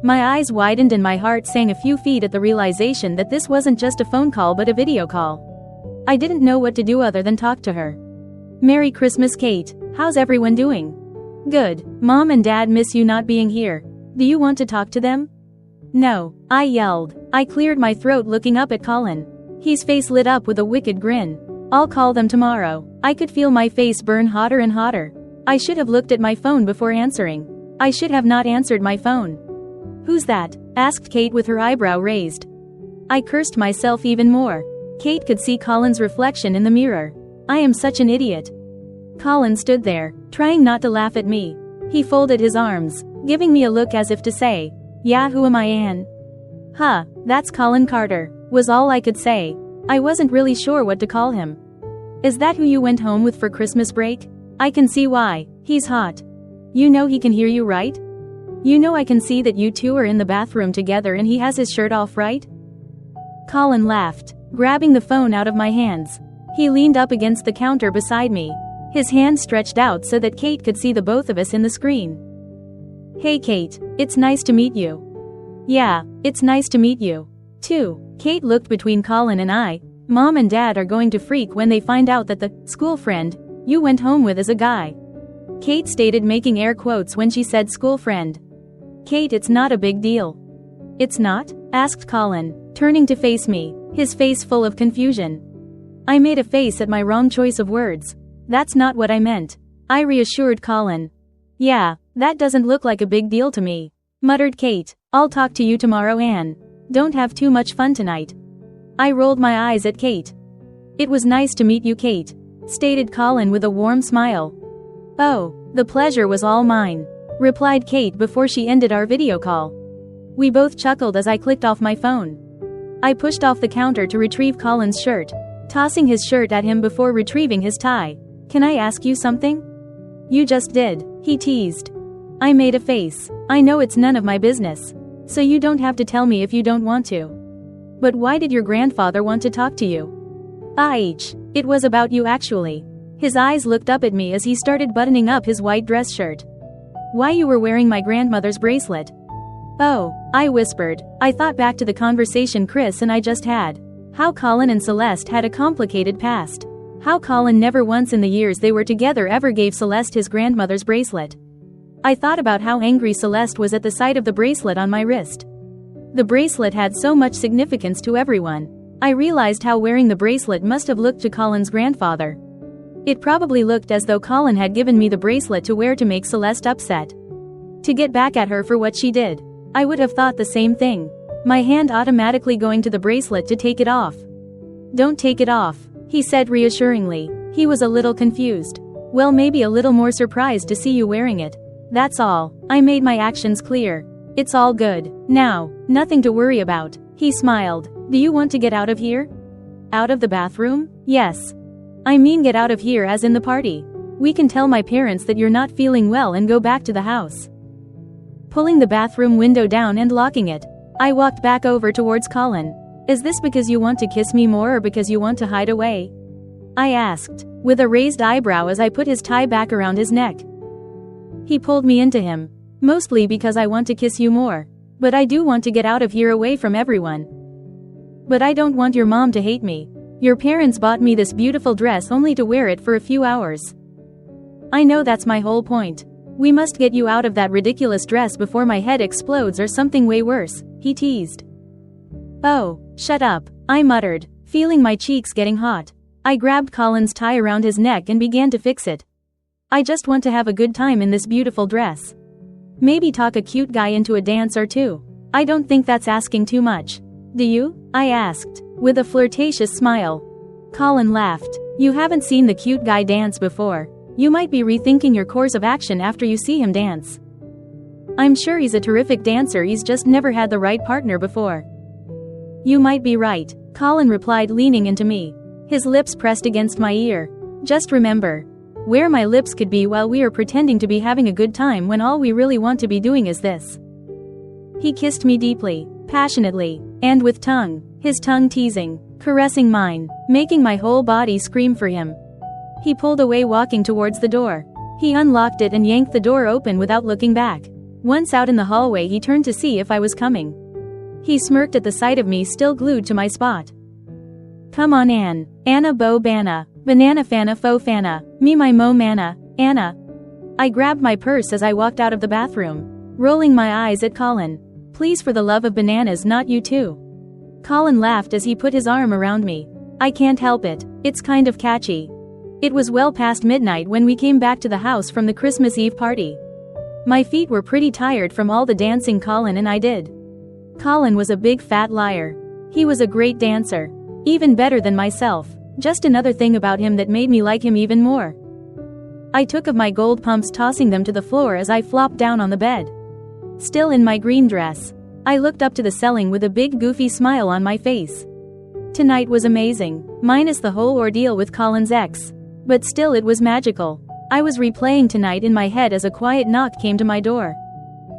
My eyes widened and my heart sang a few feet at the realization that this wasn't just a phone call but a video call. I didn't know what to do other than talk to her. Merry Christmas, Kate. How's everyone doing? Good. Mom and Dad miss you not being here. Do you want to talk to them? No, I yelled. I cleared my throat, looking up at Colin. His face lit up with a wicked grin. I'll call them tomorrow. I could feel my face burn hotter and hotter. I should have looked at my phone before answering. I should have not answered my phone. Who's that? Asked Kate with her eyebrow raised. I cursed myself even more. Kate could see Colin's reflection in the mirror. I am such an idiot. Colin stood there, trying not to laugh at me. He folded his arms, giving me a look as if to say, yeah, who am I, Anne? Huh, that's Colin Carter, was all I could say. I wasn't really sure what to call him. Is that who you went home with for Christmas break? I can see why. He's hot. You know he can hear you, right? You know I can see that you two are in the bathroom together and he has his shirt off, right? Colin laughed, grabbing the phone out of my hands. He leaned up against the counter beside me, his hand stretched out so that Kate could see the both of us in the screen. Hey Kate, it's nice to meet you. Yeah, it's nice to meet you, too. Kate looked between Colin and I. Mom and Dad are going to freak when they find out that the school friend you went home with is a guy. Kate stated, making air quotes when she said school friend. Kate, it's not a big deal. It's not? Asked Colin, turning to face me, his face full of confusion. I made a face at my wrong choice of words. That's not what I meant. I reassured Colin. Yeah, that doesn't look like a big deal to me, muttered Kate. I'll talk to you tomorrow, Anne. Don't have too much fun tonight. I rolled my eyes at Kate. It was nice to meet you, Kate, stated Colin with a warm smile. Oh, the pleasure was all mine, replied Kate before she ended our video call. We both chuckled as I clicked off my phone. I pushed off the counter to retrieve Colin's shirt, tossing his shirt at him before retrieving his tie. Can I ask you something? You just did, he teased. I made a face. I know it's none of my business, so you don't have to tell me if you don't want to. But why did your grandfather want to talk to you? It was about you actually. His eyes looked up at me as he started buttoning up his white dress shirt. Why you were wearing my grandmother's bracelet? Oh, I whispered. I thought back to the conversation Chris and I just had. How Colin and Celeste had a complicated past. How Colin never once in the years they were together ever gave Celeste his grandmother's bracelet. I thought about how angry Celeste was at the sight of the bracelet on my wrist. The bracelet had so much significance to everyone. I realized how wearing the bracelet must have looked to Colin's grandfather. It probably looked as though Colin had given me the bracelet to wear to make Celeste upset. To get back at her for what she did. I would have thought the same thing. My hand automatically going to the bracelet to take it off. "Don't take it off," he said reassuringly. He was a little confused. "Well, maybe a little more surprised to see you wearing it. That's all." I made my actions clear. "It's all good. Now, nothing to worry about." He smiled. "Do you want to get out of here?" "Out of the bathroom?" "Yes. I mean get out of here as in the party. We can tell my parents that you're not feeling well and go back to the house." Pulling the bathroom window down and locking it, I walked back over towards Colin. "Is this because you want to kiss me more or because you want to hide away?" I asked, with a raised eyebrow as I put his tie back around his neck. He pulled me into him. "Mostly because I want to kiss you more. But I do want to get out of here away from everyone. But I don't want your mom to hate me. Your parents bought me this beautiful dress only to wear it for a few hours. I know that's my whole point. We must get you out of that ridiculous dress before my head explodes or something way worse," he teased. "Oh, shut up," I muttered, feeling my cheeks getting hot. I grabbed Colin's tie around his neck and began to fix it. "I just want to have a good time in this beautiful dress. Maybe talk a cute guy into a dance or two. I don't think that's asking too much. Do you?" I asked, with a flirtatious smile. Colin laughed. "You haven't seen the cute guy dance before. You might be rethinking your course of action after you see him dance. I'm sure he's a terrific dancer, he's just never had the right partner before." "You might be right," Colin replied, leaning into me. His lips pressed against my ear. "Just remember where my lips could be while we are pretending to be having a good time when all we really want to be doing is this." He kissed me deeply, passionately, and with tongue, his tongue teasing, caressing mine, making my whole body scream for him. He pulled away, walking towards the door. He unlocked it and yanked the door open without looking back. Once out in the hallway, he turned to see if I was coming. He smirked at the sight of me, still glued to my spot. "Come on, Anne. Anna Bo Bana. Banana Fana Fo Fana. Me my Mo Mana. Anna." I grabbed my purse as I walked out of the bathroom, rolling my eyes at Colin. "Please, for the love of bananas, not you too." Colin laughed as he put his arm around me. "I can't help it. It's kind of catchy." It was well past midnight when we came back to the house from the Christmas Eve party. My feet were pretty tired from all the dancing Colin and I did. Colin was a big fat liar. He was a great dancer. Even better than myself. Just another thing about him that made me like him even more. I took of my gold pumps, tossing them to the floor as I flopped down on the bed. Still in my green dress, I looked up to the ceiling with a big goofy smile on my face. Tonight was amazing, minus the whole ordeal with Colin's ex. But still, it was magical. I was replaying tonight in my head as a quiet knock came to my door.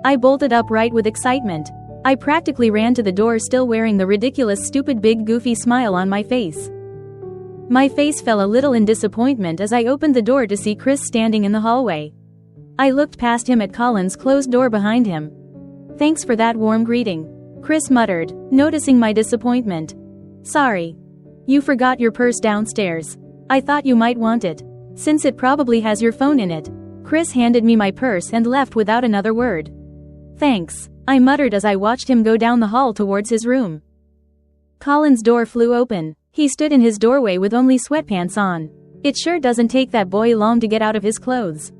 I bolted upright with excitement. I practically ran to the door, still wearing the ridiculous, stupid, big goofy smile on my face. My face fell a little in disappointment as I opened the door to see Chris standing in the hallway. I looked past him at Colin's closed door behind him. "Thanks for that warm greeting," Chris muttered, noticing my disappointment. "Sorry. You forgot your purse downstairs. I thought you might want it, since it probably has your phone in it." Chris handed me my purse and left without another word. "Thanks," I muttered as I watched him go down the hall towards his room. Colin's door flew open. He stood in his doorway with only sweatpants on. It sure doesn't take that boy long to get out of his clothes.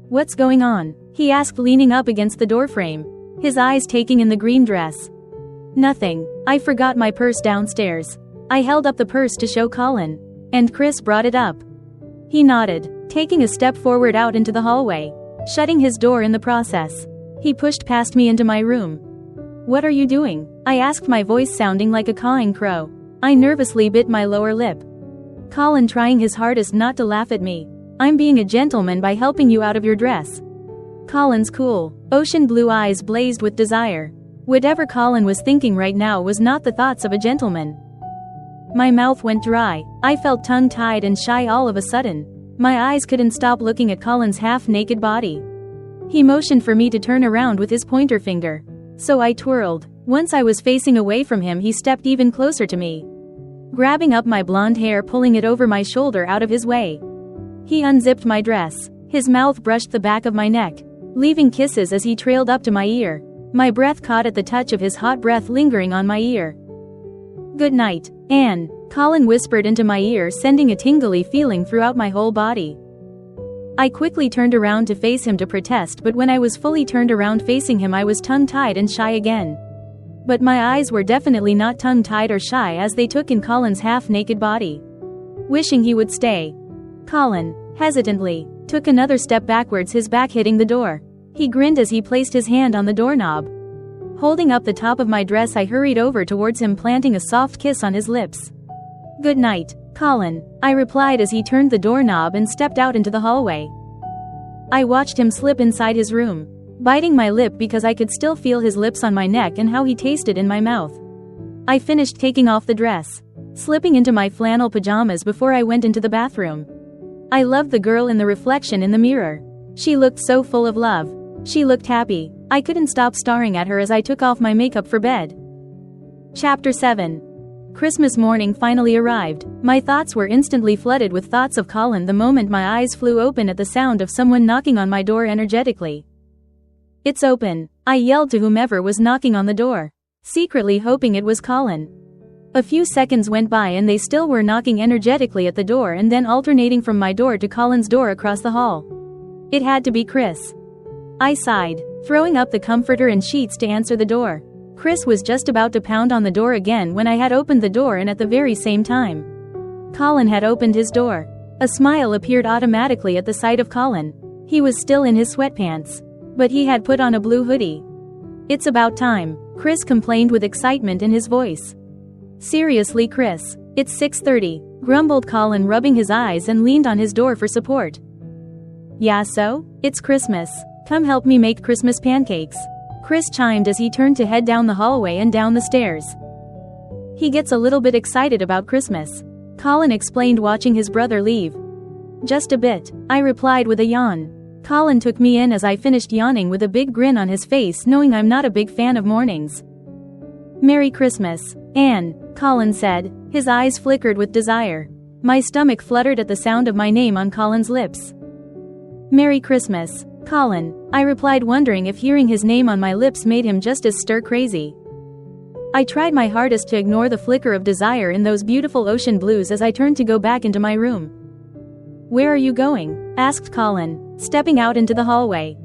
"What's going on?" he asked, leaning up against the doorframe, his eyes taking in the green dress. "Nothing. I forgot my purse downstairs." I held up the purse to show Colin. "And Chris brought it up." He nodded, taking a step forward out into the hallway, shutting his door in the process. He pushed past me into my room. "What are you doing?" I asked, my voice sounding like a cawing crow. I nervously bit my lower lip. Colin trying his hardest not to laugh at me. "I'm being a gentleman by helping you out of your dress." Colin's cool, ocean blue eyes blazed with desire. Whatever Colin was thinking right now was not the thoughts of a gentleman. My mouth went dry. I felt tongue-tied and shy all of a sudden. My eyes couldn't stop looking at Colin's half-naked body. He motioned for me to turn around with his pointer finger. So I twirled. Once I was facing away from him, he stepped even closer to me, grabbing up my blonde hair, pulling it over my shoulder out of his way. He unzipped my dress. His mouth brushed the back of my neck. leaving kisses as he trailed up to my ear. My breath caught at the touch of his hot breath lingering on my ear. "Good night, Anne," Colin whispered into my ear, sending a tingly feeling throughout my whole body. I quickly turned around to face him to protest, but when I was fully turned around facing him I was tongue-tied and shy again. But my eyes were definitely not tongue-tied or shy as they took in Colin's half-naked body. Wishing he would stay. Colin, hesitantly, took another step backwards, his back hitting the door. He grinned as he placed his hand on the doorknob. Holding up the top of my dress I hurried over towards him, planting a soft kiss on his lips. "Good night, Colin," I replied as he turned the doorknob and stepped out into the hallway. I watched him slip inside his room, biting my lip because I could still feel his lips on my neck and how he tasted in my mouth. I finished taking off the dress, slipping into my flannel pajamas before I went into the bathroom. I loved the girl in the reflection in the mirror. She looked so full of love. She looked happy. I couldn't stop staring at her as I took off my makeup for bed. Chapter 7. Christmas morning finally arrived. My thoughts were instantly flooded with thoughts of Colin the moment my eyes flew open at the sound of someone knocking on my door energetically. "It's open," I yelled to whomever was knocking on the door, secretly hoping it was Colin. A few seconds went by and they still were knocking energetically at the door and then alternating from my door to Colin's door across the hall. It had to be Chris. I sighed, throwing up the comforter and sheets to answer the door. Chris was just about to pound on the door again when I had opened the door, and at the very same time, Colin had opened his door. A smile appeared automatically at the sight of Colin. He was still in his sweatpants, but he had put on a blue hoodie. "It's about time," Chris complained with excitement in his voice. "Seriously, Chris, it's 6:30, grumbled Colin, rubbing his eyes and leaned on his door for support. "Yeah, so? It's Christmas. Come help me make Christmas pancakes," Chris chimed as he turned to head down the hallway and down the stairs. "He gets a little bit excited about Christmas," Colin explained, watching his brother leave. "Just a bit," I replied with a yawn. Colin took me in as I finished yawning with a big grin on his face, knowing I'm not a big fan of mornings. "Merry Christmas, Anne," Colin said, his eyes flickered with desire. My stomach fluttered at the sound of my name on Colin's lips. "Merry Christmas, Colin," I replied, wondering if hearing his name on my lips made him just as stir-crazy. I tried my hardest to ignore the flicker of desire in those beautiful ocean blues as I turned to go back into my room. "Where are you going?" asked Colin, stepping out into the hallway.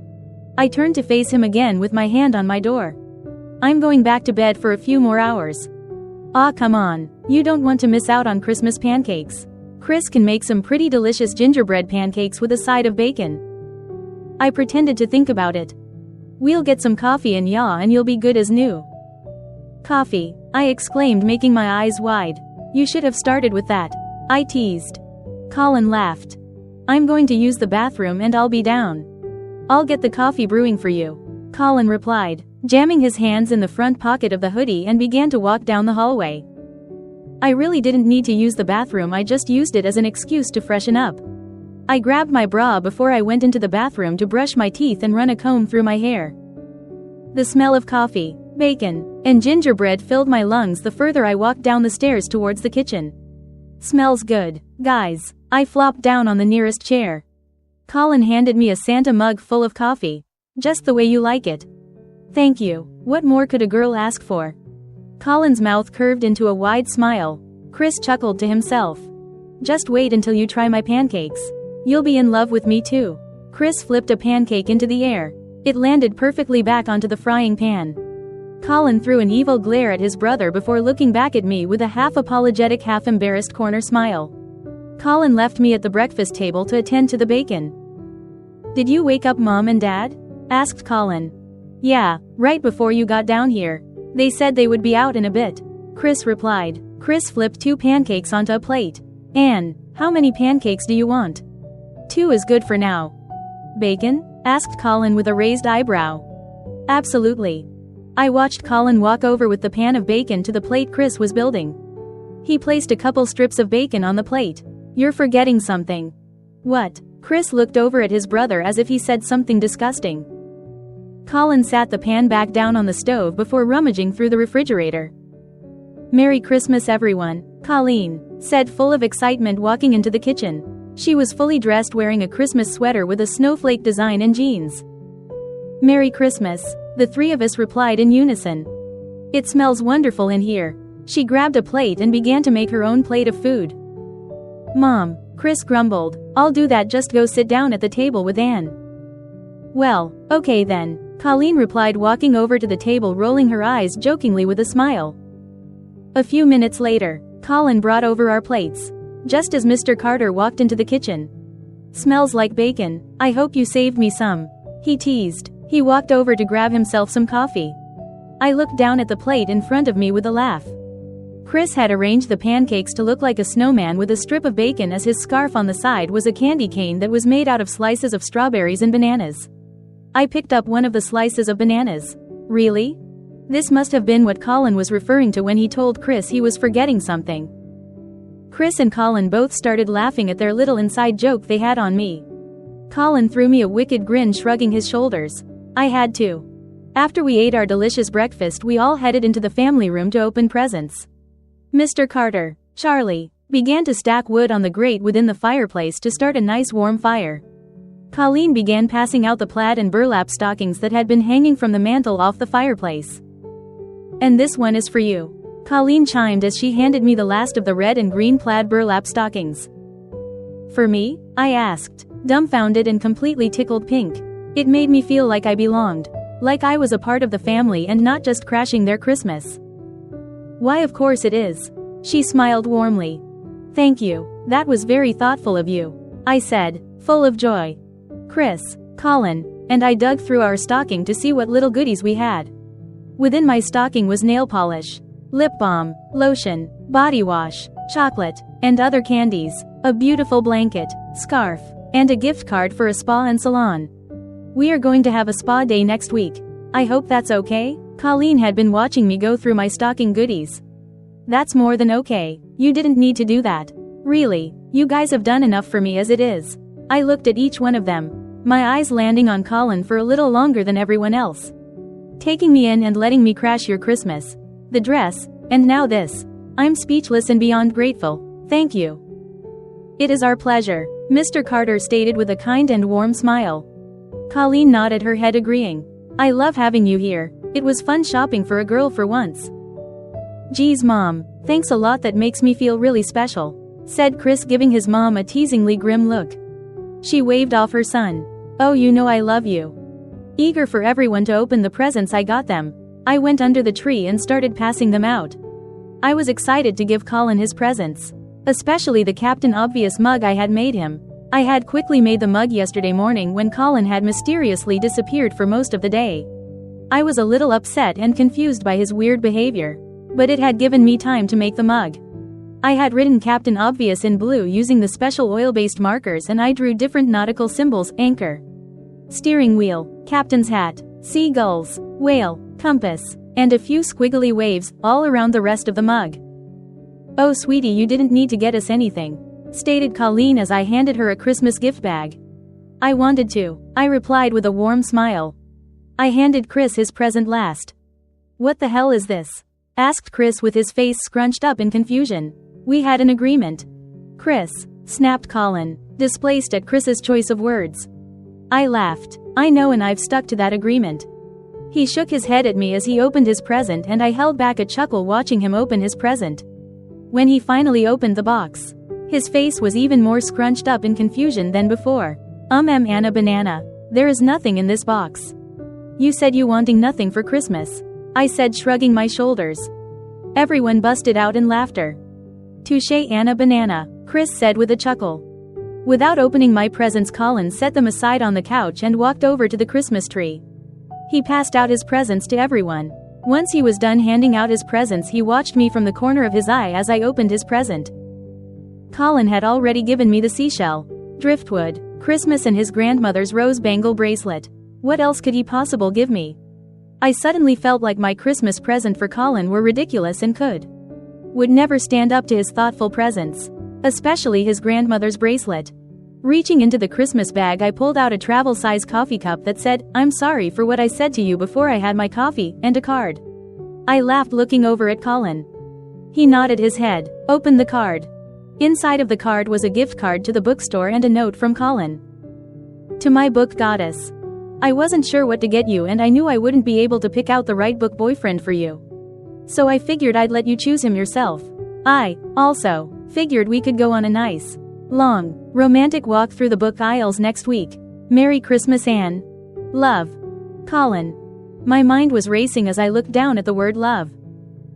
I turned to face him again with my hand on my door. "I'm going back to bed for a few more hours." "Aw, come on, you don't want to miss out on Christmas pancakes. Chris can make some pretty delicious gingerbread pancakes with a side of bacon." I pretended to think about it. "We'll get some coffee and you'll be good as new." "Coffee," I exclaimed, making my eyes wide. "You should have started with that," I teased. Colin laughed. "I'm going to use the bathroom and I'll be down. I'll get the coffee brewing for you," Colin replied, jamming his hands in the front pocket of the hoodie and began to walk down the hallway. I really didn't need to use the bathroom, I just used it as an excuse to freshen up. I grabbed my bra before I went into the bathroom to brush my teeth and run a comb through my hair. The smell of coffee, bacon, and gingerbread filled my lungs the further I walked down the stairs towards the kitchen. "Smells good, guys." I flopped down on the nearest chair. Colin handed me a Santa mug full of coffee. "Just the way you like it." "Thank you. What more could a girl ask for?" Colin's mouth curved into a wide smile. Chris chuckled to himself. "Just wait until you try my pancakes. You'll be in love with me too." Chris flipped a pancake into the air. It landed perfectly back onto the frying pan. Colin threw an evil glare at his brother before looking back at me with a half-apologetic, half-embarrassed corner smile. Colin left me at the breakfast table to attend to the bacon. "Did you wake up Mom and Dad?" asked Colin. "Yeah, right before you got down here. They said they would be out in a bit," Chris replied. Chris flipped 2 pancakes onto a plate. "Anne, how many pancakes do you want?" "2 is good for now." "Bacon?" asked Colin with a raised eyebrow. "Absolutely." I watched Colin walk over with the pan of bacon to the plate Chris was building. He placed a couple strips of bacon on the plate. "You're forgetting something." "What?" Chris looked over at his brother as if he said something disgusting. Colin sat the pan back down on the stove before rummaging through the refrigerator. "Merry Christmas, everyone," Colleen said, full of excitement, walking into the kitchen. She was fully dressed, wearing a Christmas sweater with a snowflake design and jeans. Merry Christmas, the three of us replied in unison. It smells wonderful in here. She grabbed a plate and began to make her own plate of food. Mom, Chris grumbled, I'll do that, just go sit down at the table with Anne. Well, okay then, Colleen replied, walking over to the table, rolling her eyes jokingly with a smile. A few minutes later, Colin brought over our plates. Just as Mr. Carter walked into the kitchen. Smells like bacon, I hope you saved me some, he teased. He walked over to grab himself some coffee. I looked down at the plate in front of me with a laugh. Chris had arranged the pancakes to look like a snowman with a strip of bacon, as his scarf on the side was a candy cane that was made out of slices of strawberries and bananas. I picked up one of the slices of bananas. Really? This must have been what Colin was referring to when he told Chris he was forgetting something. Chris and Colin both started laughing at their little inside joke they had on me. Colin threw me a wicked grin, shrugging his shoulders. I had to. After we ate our delicious breakfast, we all headed into the family room to open presents. Mr. Carter, Charlie, began to stack wood on the grate within the fireplace to start a nice warm fire. Colleen began passing out the plaid and burlap stockings that had been hanging from the mantel off the fireplace. And this one is for you, Colleen chimed as she handed me the last of the red and green plaid burlap stockings. For me? I asked, dumbfounded and completely tickled pink. It made me feel like I belonged. Like I was a part of the family and not just crashing their Christmas. Why, of course it is. She smiled warmly. Thank you, that was very thoughtful of you, I said, full of joy. Chris, Colin, and I dug through our stocking to see what little goodies we had. Within my stocking was nail polish, lip balm, lotion, body wash, chocolate, and other candies, a beautiful blanket, scarf, and a gift card for a spa and salon. We are going to have a spa day next week. I hope that's okay? Colleen had been watching me go through my stocking goodies. That's more than okay. You didn't need to do that. Really, you guys have done enough for me as it is. I looked at each one of them, my eyes landing on Colin for a little longer than everyone else. Taking me in and letting me crash your Christmas. The dress, and now this. I'm speechless and beyond grateful. Thank you. It is our pleasure, Mr. Carter stated with a kind and warm smile. Colleen nodded her head, agreeing. I love having you here. It was fun shopping for a girl for once. Geez, Mom, thanks a lot, that makes me feel really special, said Chris, giving his mom a teasingly grim look. She waved off her son. Oh, you know I love you. Eager for everyone to open the presents I got them, I went under the tree and started passing them out. I was excited to give Colin his presents, especially the Captain Obvious mug I had made him. I had quickly made the mug yesterday morning when Colin had mysteriously disappeared for most of the day. I was a little upset and confused by his weird behavior, but it had given me time to make the mug. I had written Captain Obvious in blue using the special oil-based markers, and I drew different nautical symbols: anchor, steering wheel, captain's hat, seagulls, whale, compass, and a few squiggly waves all around the rest of the mug. Oh sweetie, you didn't need to get us anything, stated Colleen as I handed her a Christmas gift bag. I wanted to, I replied with a warm smile. I handed Chris his present last. What the hell is this? Asked Chris with his face scrunched up in confusion. We had an agreement. Chris, snapped Colin, displaced at Chris's choice of words. I laughed. I know, and I've stuck to that agreement. He shook his head at me as he opened his present, and I held back a chuckle watching him open his present. When he finally opened the box, his face was even more scrunched up in confusion than before. Anna Banana, there is nothing in this box. You said you wanting nothing for Christmas, I said, shrugging my shoulders. Everyone busted out in laughter. Touché, Anna Banana, Chris said with a chuckle. Without opening my presents, Colin set them aside on the couch and walked over to the Christmas tree. He passed out his presents to everyone. Once he was done handing out his presents, he watched me from the corner of his eye as I opened his present. Colin had already given me the seashell, driftwood, Christmas, and his grandmother's rose bangle bracelet. What else could he possibly give me? I suddenly felt like my Christmas present for Colin were ridiculous and would never stand up to his thoughtful presents, especially his grandmother's bracelet. Reaching into the Christmas bag, I pulled out a travel-size coffee cup that said, "I'm sorry for what I said to you before I had my coffee," and a card. I laughed, looking over at Colin. He nodded his head, opened the card. Inside of the card was a gift card to the bookstore and a note from Colin. To my book goddess. I wasn't sure what to get you and I knew I wouldn't be able to pick out the right book boyfriend for you. So I figured I'd let you choose him yourself. I, also, figured we could go on a nice, long, romantic walk through the book aisles next week. Merry Christmas, Anne. Love. Colin. My mind was racing as I looked down at the word love.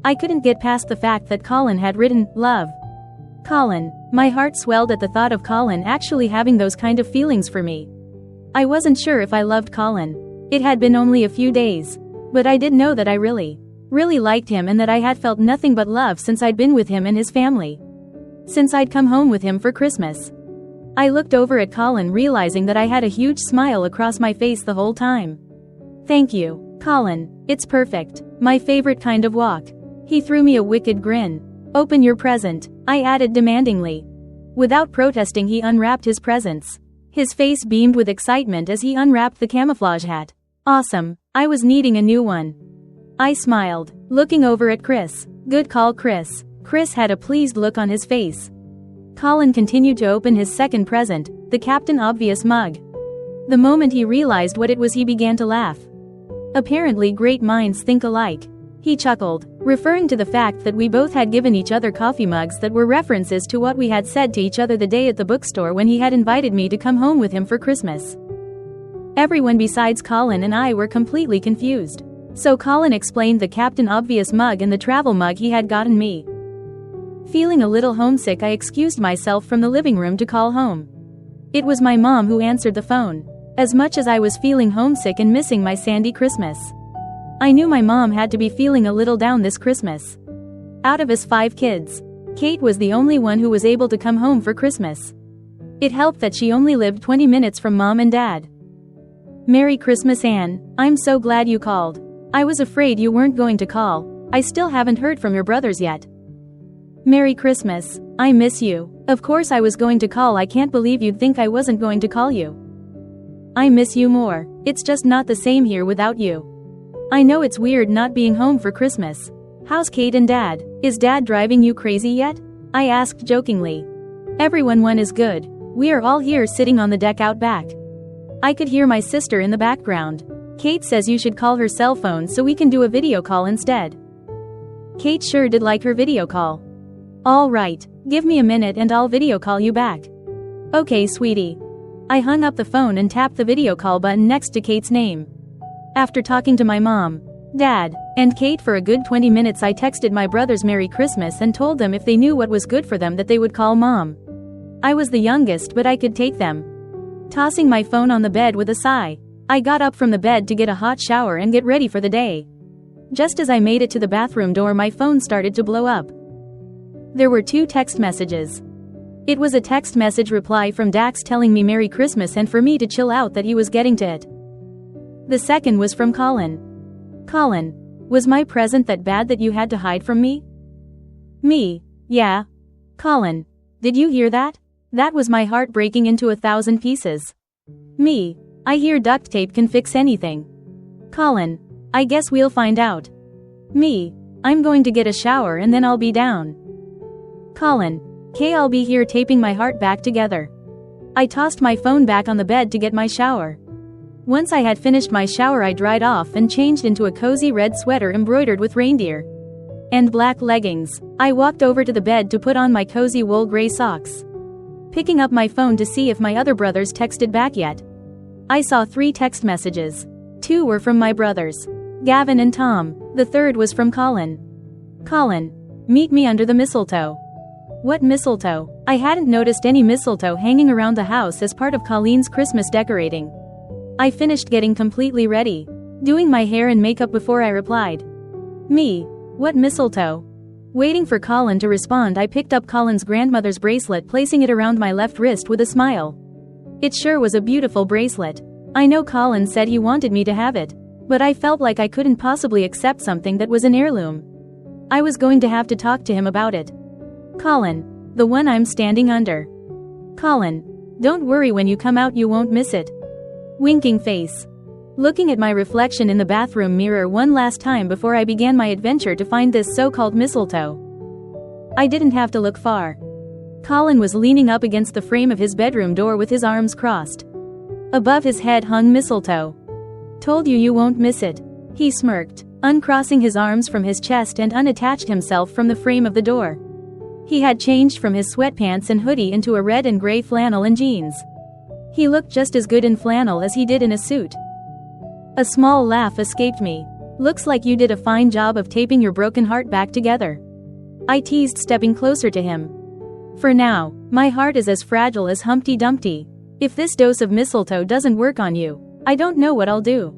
I couldn't get past the fact that Colin had written, love. Colin. My heart swelled at the thought of Colin actually having those kind of feelings for me. I wasn't sure if I loved Colin. It had been only a few days. But I did know that I really liked him and that I had felt nothing but love since I'd been with him and his family. Since I'd come home with him for Christmas. I looked over at Colin realizing that I had a huge smile across my face the whole time. Thank you, Colin, it's perfect, my favorite kind of walk. He threw me a wicked grin. Open your present, I added demandingly. Without protesting he unwrapped his presents. His face beamed with excitement as he unwrapped the camouflage hat. Awesome, I was needing a new one. I smiled, looking over at Chris. Good call, Chris. Chris had a pleased look on his face. Colin continued to open his second present, the Captain Obvious mug. The moment he realized what it was he began to laugh. Apparently great minds think alike. He chuckled, referring to the fact that we both had given each other coffee mugs that were references to what we had said to each other the day at the bookstore when he had invited me to come home with him for Christmas. Everyone besides Colin and I were completely confused. So Colin explained the Captain Obvious mug and the travel mug he had gotten me. Feeling a little homesick, I excused myself from the living room to call home. It was my mom who answered the phone. As much as I was feeling homesick and missing my Sandy Christmas, I knew my mom had to be feeling a little down this Christmas. Out of us 5 kids, Kate was the only one who was able to come home for Christmas. It helped that she only lived 20 minutes from Mom and Dad. Merry Christmas, Anne. I'm so glad you called. I was afraid you weren't going to call. I still haven't heard from your brothers yet. Merry Christmas. I miss you. Of course I was going to call. I can't believe you'd think I wasn't going to call you. I miss you more. It's just not the same here without you. I know it's weird not being home for Christmas. How's Kate and Dad? Is Dad driving you crazy yet? I asked jokingly. Everyone is good. We are all here sitting on the deck out back. I could hear my sister in the background. Kate says you should call her cell phone so we can do a video call instead. Kate sure did like her video call. All right, give me a minute and I'll video call you back. Okay, sweetie. I hung up the phone and tapped the video call button next to Kate's name. After talking to my mom, Dad, and Kate for a good 20 minutes, I texted my brothers Merry Christmas and told them if they knew what was good for them that they would call Mom. I was the youngest, but I could take them. Tossing my phone on the bed with a sigh, I got up from the bed to get a hot shower and get ready for the day. Just as I made it to the bathroom door, my phone started to blow up. There were 2 text messages. It was a text message reply from Dax telling me Merry Christmas and for me to chill out that he was getting to it. The second was from Colin. Colin, was my present that bad that you had to hide from me? Me, yeah. Colin, did you hear that? That was my heart breaking into 1,000 pieces. Me, I hear duct tape can fix anything. Colin, I guess we'll find out. Me, I'm going to get a shower and then I'll be down. Colin, I'll be here taping my heart back together. I tossed my phone back on the bed to get my shower. Once I had finished my shower, I dried off and changed into a cozy red sweater embroidered with reindeer and black leggings. I walked over to the bed to put on my cozy wool gray socks, picking up my phone to see if my other brothers texted back yet. I saw 3 text messages. 2 were from my brothers, Gavin and Tom. The third was from Colin. Colin, meet me under the mistletoe. What mistletoe? I hadn't noticed any mistletoe hanging around the house as part of Colleen's Christmas decorating. I finished getting completely ready, doing my hair and makeup before I replied. Me, what mistletoe? Waiting for Colin to respond, I picked up Colin's grandmother's bracelet, placing it around my left wrist with a smile. It sure was a beautiful bracelet. I know Colin said he wanted me to have it, but I felt like I couldn't possibly accept something that was an heirloom. I was going to have to talk to him about it. Colin, the one I'm standing under. Colin, don't worry, when you come out you won't miss it. Winking face. Looking at my reflection in the bathroom mirror one last time before I began my adventure to find this so-called mistletoe. I didn't have to look far. Colin was leaning up against the frame of his bedroom door with his arms crossed. Above his head hung mistletoe. Told you you won't miss it. He smirked, uncrossing his arms from his chest and unattached himself from the frame of the door. He had changed from his sweatpants and hoodie into a red and gray flannel and jeans. He looked just as good in flannel as he did in a suit. A small laugh escaped me. Looks like you did a fine job of taping your broken heart back together. I teased, stepping closer to him. For now, my heart is as fragile as Humpty Dumpty. If this dose of mistletoe doesn't work on you, I don't know what I'll do.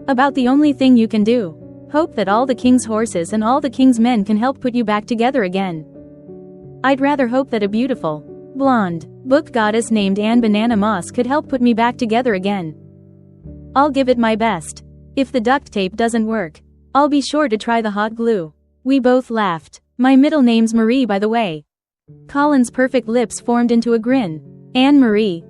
About the only thing you can do. Hope that all the king's horses and all the king's men can help put you back together again. I'd rather hope that a beautiful, blonde, book goddess named Anne Banana Moss could help put me back together again. I'll give it my best. If the duct tape doesn't work, I'll be sure to try the hot glue. We both laughed. My middle name's Marie, by the way. Colin's perfect lips formed into a grin. Anne Marie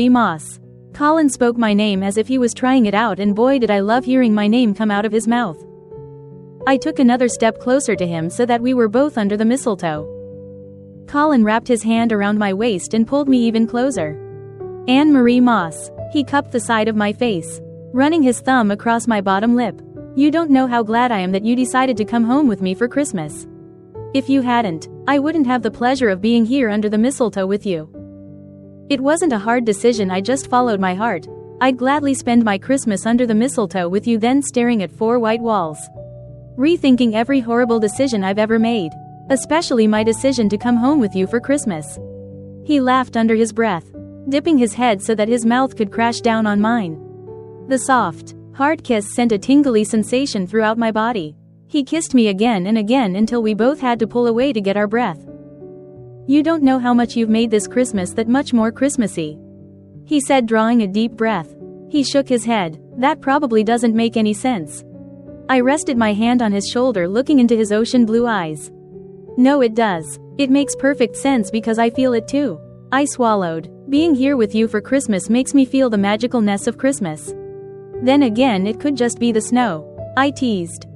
Moss. Colin spoke my name as if he was trying it out, and boy did I love hearing my name come out of his mouth. I took another step closer to him so that we were both under the mistletoe. Colin wrapped his hand around my waist and pulled me even closer. Anne Marie Moss. He cupped the side of my face, running his thumb across my bottom lip. You don't know how glad I am that you decided to come home with me for Christmas. If you hadn't, I wouldn't have the pleasure of being here under the mistletoe with you. It wasn't a hard decision, I just followed my heart. I'd gladly spend my Christmas under the mistletoe with you, then staring at 4 white walls. Rethinking every horrible decision I've ever made. Especially my decision to come home with you for Christmas. He laughed under his breath, dipping his head so that his mouth could crash down on mine. The soft, hard kiss sent a tingly sensation throughout my body. He kissed me again and again until we both had to pull away to get our breath. You don't know how much you've made this Christmas that much more Christmassy. He said, drawing a deep breath. He shook his head. That probably doesn't make any sense. I rested my hand on his shoulder, looking into his ocean blue eyes. No, it does. It makes perfect sense because I feel it too. I swallowed. Being here with you for Christmas makes me feel the magicalness of Christmas. Then again, it could just be the snow. I teased.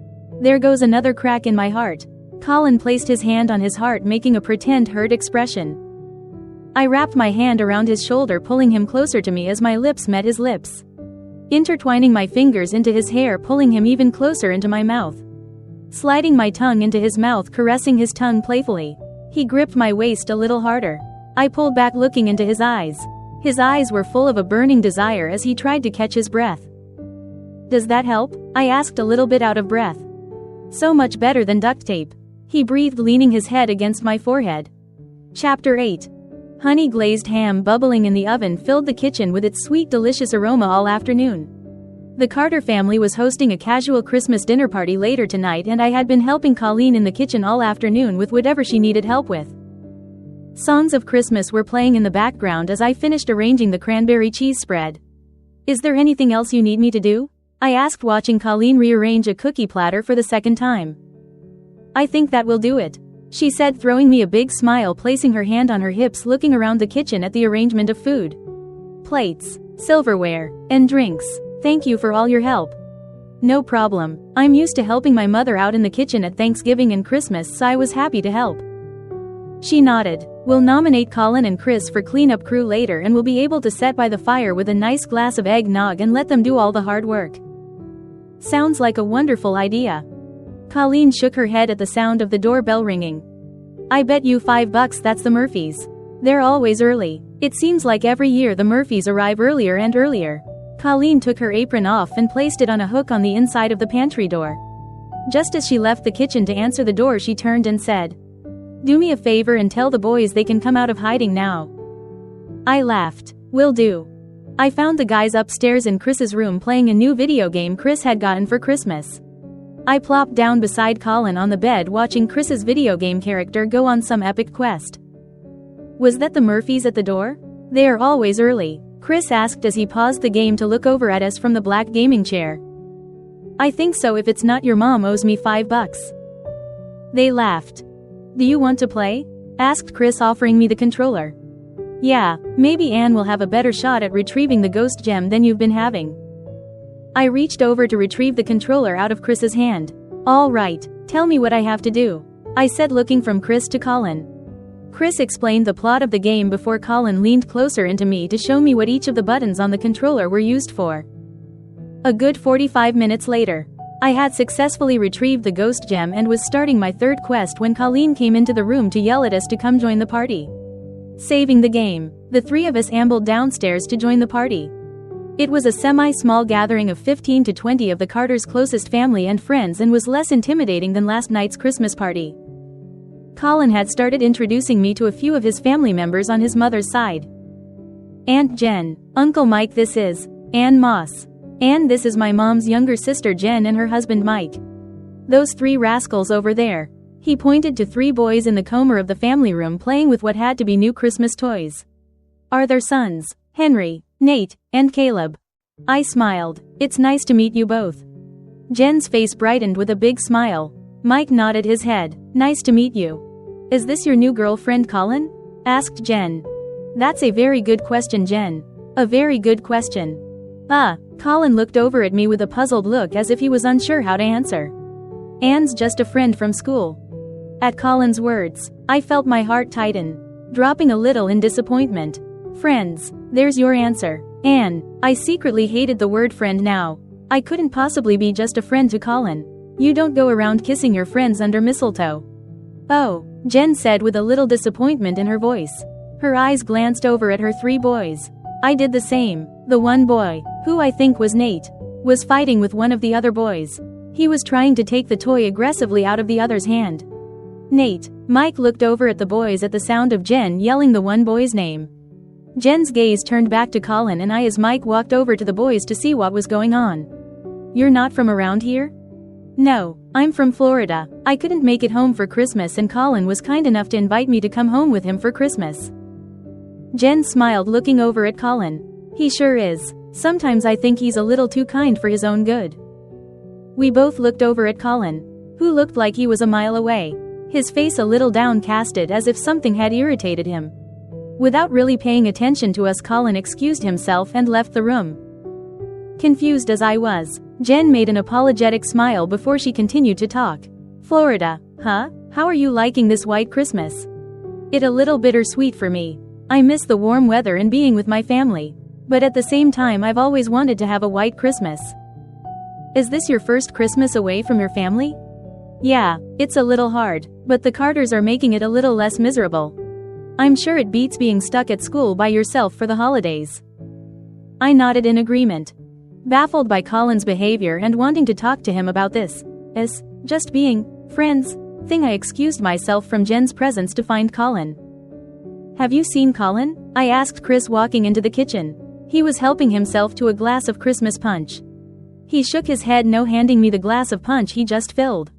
There goes another crack in my heart. Colin placed his hand on his heart, making a pretend hurt expression. I wrapped my hand around his shoulder, pulling him closer to me as my lips met his lips. Intertwining my fingers into his hair, pulling him even closer into my mouth. Sliding my tongue into his mouth, caressing his tongue playfully. He gripped my waist a little harder. I pulled back, looking into his eyes. His eyes were full of a burning desire as he tried to catch his breath. Does that help? I asked, a little bit out of breath. So much better than duct tape. He breathed, leaning his head against my forehead. Chapter 8. Honey glazed ham bubbling in the oven filled the kitchen with its sweet, delicious aroma all afternoon. The Carter family was hosting a casual Christmas dinner party later tonight, and I had been helping Colleen in the kitchen all afternoon with whatever she needed help with. Songs of Christmas were playing in the background as I finished arranging the cranberry cheese spread. Is there anything else you need me to do? I asked, watching Colleen rearrange a cookie platter for the second time. I think that will do it, she said, throwing me a big smile, placing her hand on her hips, looking around the kitchen at the arrangement of food, plates, silverware, and drinks. Thank you for all your help. No problem. I'm used to helping my mother out in the kitchen at Thanksgiving and Christmas, so I was happy to help. She nodded. We'll nominate Colin and Chris for cleanup crew later, and we'll be able to sit by the fire with a nice glass of eggnog and let them do all the hard work. Sounds like a wonderful idea. Colleen shook her head at the sound of the doorbell ringing. I bet you $5 that's the Murphys. They're always early. It seems like every year the Murphys arrive earlier and earlier. Colleen took her apron off and placed it on a hook on the inside of the pantry door. Just as she left the kitchen to answer the door, she turned and said, Do me a favor and tell the boys they can come out of hiding now. I laughed. Will do. I found the guys upstairs in Chris's room playing a new video game Chris had gotten for Christmas. I plopped down beside Colin on the bed, watching Chris's video game character go on some epic quest. Was that the Murphys at the door? They are always early, Chris asked as he paused the game to look over at us from the black gaming chair. I think so. If it's not, your mom owes me $5. They laughed. Do you want to play? Asked Chris, offering me the controller. Yeah, maybe Anne will have a better shot at retrieving the ghost gem than you've been having. I reached over to retrieve the controller out of Chris's hand. All right, tell me what I have to do, I said, looking from Chris to Colin. Chris explained the plot of the game before Colin leaned closer into me to show me what each of the buttons on the controller were used for. A good 45 minutes later, I had successfully retrieved the ghost gem and was starting my third quest when Colleen came into the room to yell at us to come join the party. Saving the game, the three of us ambled downstairs to join the party. It was a semi-small gathering of 15 to 20 of the Carters' closest family and friends and was less intimidating than last night's Christmas party. Colin had started introducing me to a few of his family members on his mother's side. Aunt Jen, Uncle Mike, this is Ann Moss. And this is my mom's younger sister Jen and her husband Mike. Those three rascals over there. He pointed to three boys in the corner of the family room playing with what had to be new Christmas toys. Are their sons, Henry, Nate, and Caleb. I smiled. It's nice to meet you both. Jen's face brightened with a big smile. Mike nodded his head. Nice to meet you. Is this your new girlfriend, Colin? Asked Jen. That's a very good question, Jen. A very good question. Colin looked over at me with a puzzled look as if he was unsure how to answer. Anne's just a friend from school. At Colin's words, I felt my heart tighten, dropping a little in disappointment. Friends, there's your answer. Anne, I secretly hated the word friend now. I couldn't possibly be just a friend to Colin. You don't go around kissing your friends under mistletoe. Oh, Jen said with a little disappointment in her voice. Her eyes glanced over at her three boys. I did the same. The one boy, who I think was Nate, was fighting with one of the other boys. He was trying to take the toy aggressively out of the other's hand. Nate. Mike looked over at the boys at the sound of Jen yelling the one boy's name. Jen's gaze turned back to Colin and I as Mike walked over to the boys to see what was going on. You're not from around here? No, I'm from Florida. I couldn't make it home for Christmas and Colin was kind enough to invite me to come home with him for Christmas. Jen smiled looking over at Colin. He sure is. Sometimes I think he's a little too kind for his own good. We both looked over at Colin, who looked like he was a mile away, his face a little downcasted as if something had irritated him. Without really paying attention to us, Colin excused himself and left the room. Confused as I was, Jen made an apologetic smile before she continued to talk. Florida, huh? How are you liking this white Christmas? It a little bittersweet for me. I miss the warm weather and being with my family. But at the same time I've always wanted to have a white Christmas. Is this your first Christmas away from your family? Yeah, it's a little hard, but the Carters are making it a little less miserable. I'm sure it beats being stuck at school by yourself for the holidays. I nodded in agreement, baffled by Colin's behavior and wanting to talk to him about this, just being friends, thing. I excused myself from Jen's presence to find Colin. Have you seen Colin? I asked Chris walking into the kitchen. He was helping himself to a glass of Christmas punch. He shook his head no, handing me the glass of punch he just filled.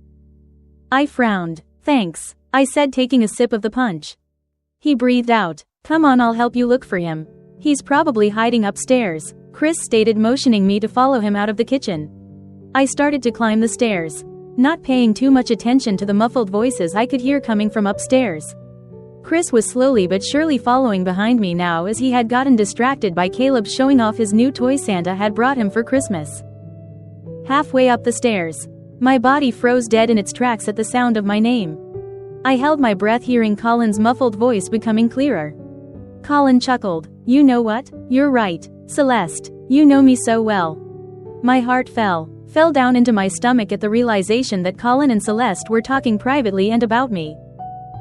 I frowned. Thanks, I said, taking a sip of the punch. He breathed out. Come on, I'll help you look for him. He's probably hiding upstairs, Chris stated, motioning me to follow him out of the kitchen. I started to climb the stairs, not paying too much attention to the muffled voices I could hear coming from upstairs. Chris was slowly but surely following behind me now, as he had gotten distracted by Caleb showing off his new toy Santa had brought him for Christmas. Halfway up the stairs, my body froze dead in its tracks at the sound of my name. I held my breath, hearing Colin's muffled voice becoming clearer. Colin chuckled. You know what? You're right, Celeste. You know me so well. My heart fell down into my stomach at the realization that Colin and Celeste were talking privately and about me.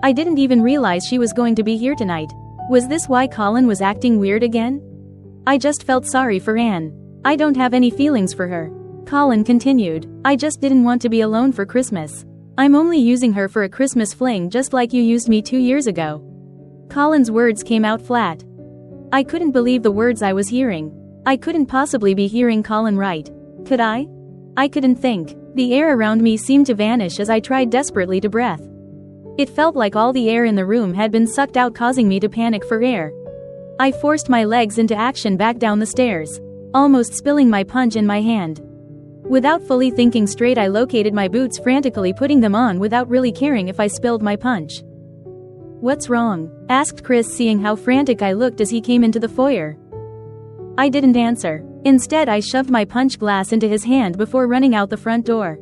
I didn't even realize she was going to be here tonight. Was this why Colin was acting weird again? I just felt sorry for Anne. I don't have any feelings for her. Colin continued. I just didn't want to be alone for Christmas. I'm only using her for a Christmas fling, just like you used me 2 years ago. Colin's words came out flat. I couldn't believe the words I was hearing. I couldn't possibly be hearing Colin right. Could I? I couldn't think. The air around me seemed to vanish as I tried desperately to breathe. It felt like all the air in the room had been sucked out, causing me to panic for air. I forced my legs into action back down the stairs, almost spilling my punch in my hand. Without fully thinking straight, I located my boots, frantically putting them on without really caring if I spilled my punch. What's wrong? Asked Chris, seeing how frantic I looked as he came into the foyer. I didn't answer. Instead, I shoved my punch glass into his hand before running out the front door.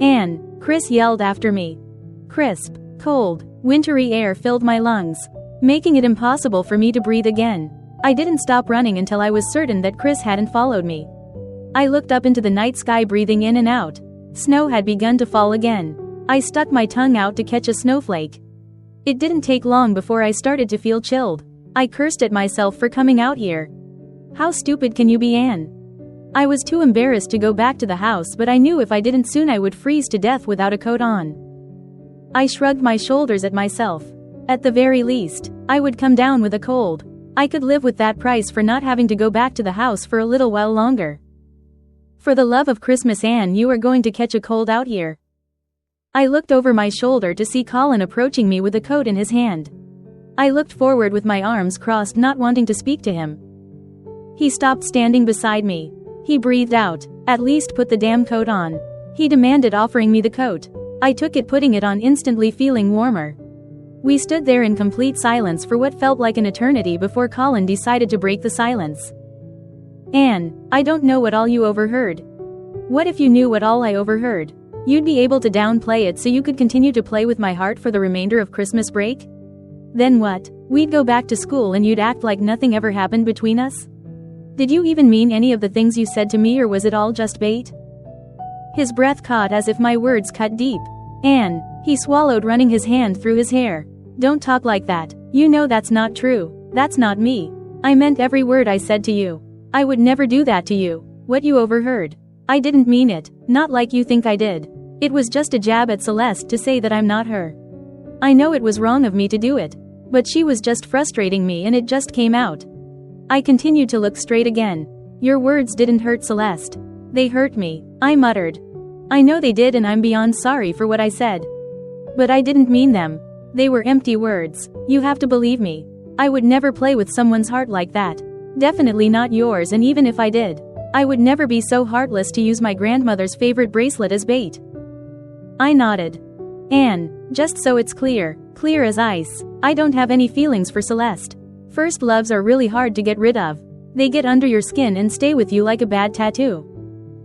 Anne, Chris yelled after me. Crisp, cold, wintry air filled my lungs, making it impossible for me to breathe again. I didn't stop running until I was certain that Chris hadn't followed me. I looked up into the night sky, breathing in and out. Snow had begun to fall again. I stuck my tongue out to catch a snowflake. It didn't take long before I started to feel chilled. I cursed at myself for coming out here. How stupid can you be, Anne? I was too embarrassed to go back to the house, but I knew if I didn't soon I would freeze to death without a coat on. I shrugged my shoulders at myself. At the very least, I would come down with a cold. I could live with that price for not having to go back to the house for a little while longer. For the love of Christmas, Anne, you are going to catch a cold out here. I looked over my shoulder to see Colin approaching me with a coat in his hand. I looked forward with my arms crossed, not wanting to speak to him. He stopped standing beside me. He breathed out. At least put the damn coat on, he demanded, offering me the coat. I took it, putting it on, instantly feeling warmer. We stood there in complete silence for what felt like an eternity before Colin decided to break the silence. Anne, I don't know what all you overheard. What if you knew what all I overheard? You'd be able to downplay it so you could continue to play with my heart for the remainder of Christmas break? Then what? We'd go back to school and you'd act like nothing ever happened between us? Did you even mean any of the things you said to me, or was it all just bait? His breath caught as if my words cut deep. Anne, he swallowed, running his hand through his hair. Don't talk like that. You know that's not true. That's not me. I meant every word I said to you. I would never do that to you. What you overheard, I didn't mean it, not like you think I did. It was just a jab at Celeste to say that I'm not her. I know it was wrong of me to do it, but she was just frustrating me and it just came out. I continued to look straight again. Your words didn't hurt Celeste. They hurt me, I muttered. I know they did, and I'm beyond sorry for what I said. But I didn't mean them. They were empty words. You have to believe me. I would never play with someone's heart like that. Definitely not yours, and even if I did, I would never be so heartless to use my grandmother's favorite bracelet as bait. I nodded. Anne, just so it's clear as ice, I don't have any feelings for Celeste. First loves are really hard to get rid of. They get under your skin and stay with you like a bad tattoo.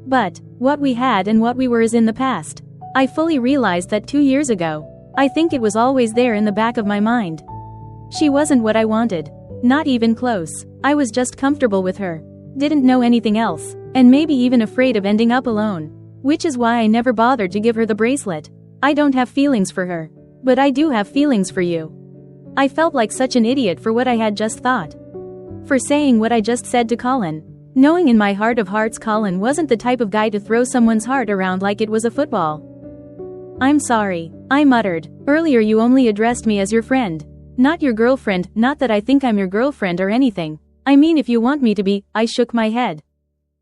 But what we had and what we were is in the past. I fully realized that 2 years ago. I think it was always there in the back of my mind. She wasn't what I wanted. Not even close. I was just comfortable with her. Didn't know anything else, and maybe even afraid of ending up alone. Which is why I never bothered to give her the bracelet. I don't have feelings for her. But I do have feelings for you. I felt like such an idiot for what I had just thought. For saying what I just said to Colin. Knowing in my heart of hearts Colin wasn't the type of guy to throw someone's heart around like it was a football. I'm sorry, I muttered. Earlier you only addressed me as your friend. Not your girlfriend. Not that I think I'm your girlfriend or anything. I mean, if you want me to be. I shook my head.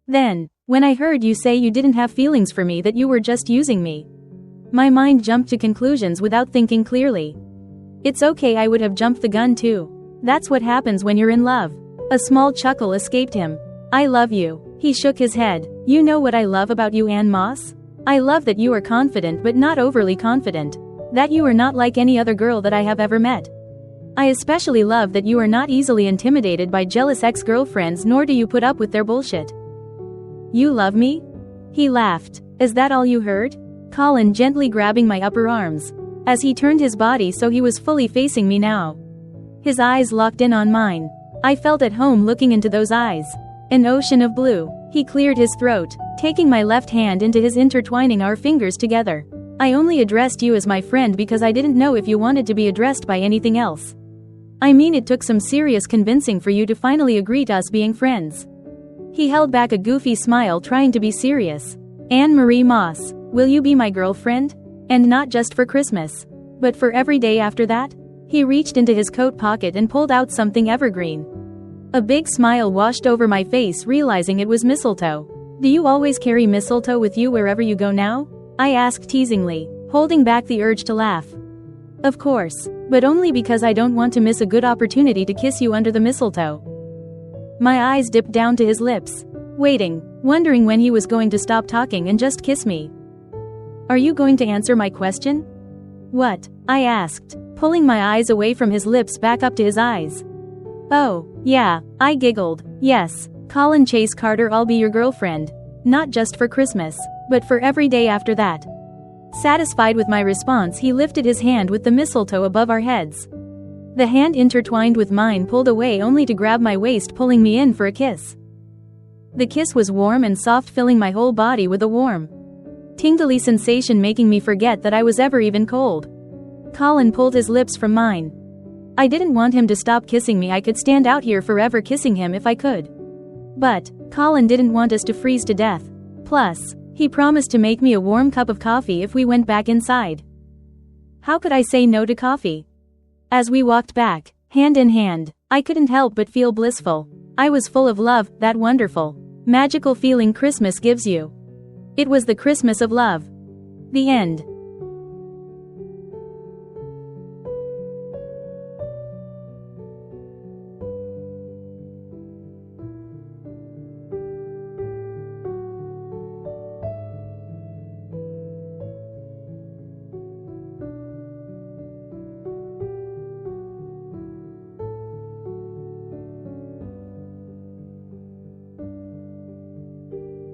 Then, when I heard you say you didn't have feelings for me, that you were just using me, my mind jumped to conclusions without thinking clearly. It's okay, I would have jumped the gun too. That's what happens when you're in love. A small chuckle escaped him. I love you. He shook his head. You know what I love about you, Anne Moss? I love that you are confident but not overly confident. That you are not like any other girl that I have ever met. I especially love that you are not easily intimidated by jealous ex-girlfriends, nor do you put up with their bullshit. You love me? He laughed. Is that all you heard? Colin gently grabbing my upper arms, as he turned his body so he was fully facing me now. His eyes locked in on mine. I felt at home looking into those eyes. An ocean of blue. He cleared his throat, taking my left hand into his, intertwining our fingers together. I only addressed you as my friend because I didn't know if you wanted to be addressed by anything else. I mean, it took some serious convincing for you to finally agree to us being friends. He held back a goofy smile, trying to be serious. Anne Marie Moss, will you be my girlfriend? And not just for Christmas, but for every day after that? He reached into his coat pocket and pulled out something evergreen. A big smile washed over my face, realizing it was mistletoe. Do you always carry mistletoe with you wherever you go now? I asked teasingly, holding back the urge to laugh. Of course, but only because I don't want to miss a good opportunity to kiss you under the mistletoe. My eyes dipped down to his lips, waiting, wondering when he was going to stop talking and just kiss me. Are you going to answer my question? What? I asked, pulling my eyes away from his lips back up to his eyes. Oh, yeah, I giggled. Yes, Colin Chase Carter, I'll be your girlfriend. Not just for Christmas, but for every day after that. Satisfied with my response, he lifted his hand with the mistletoe above our heads. The hand intertwined with mine pulled away only to grab my waist, pulling me in for a kiss. The kiss was warm and soft, filling my whole body with a warm, tingly sensation, making me forget that I was ever even cold. Colin pulled his lips from mine. I didn't want him to stop kissing me. I could stand out here forever kissing him if I could. But Colin didn't want us to freeze to death. Plus, he promised to make me a warm cup of coffee if we went back inside. How could I say no to coffee? As we walked back, hand in hand, I couldn't help but feel blissful. I was full of love, that wonderful, magical feeling Christmas gives you. It was the Christmas of love. The end.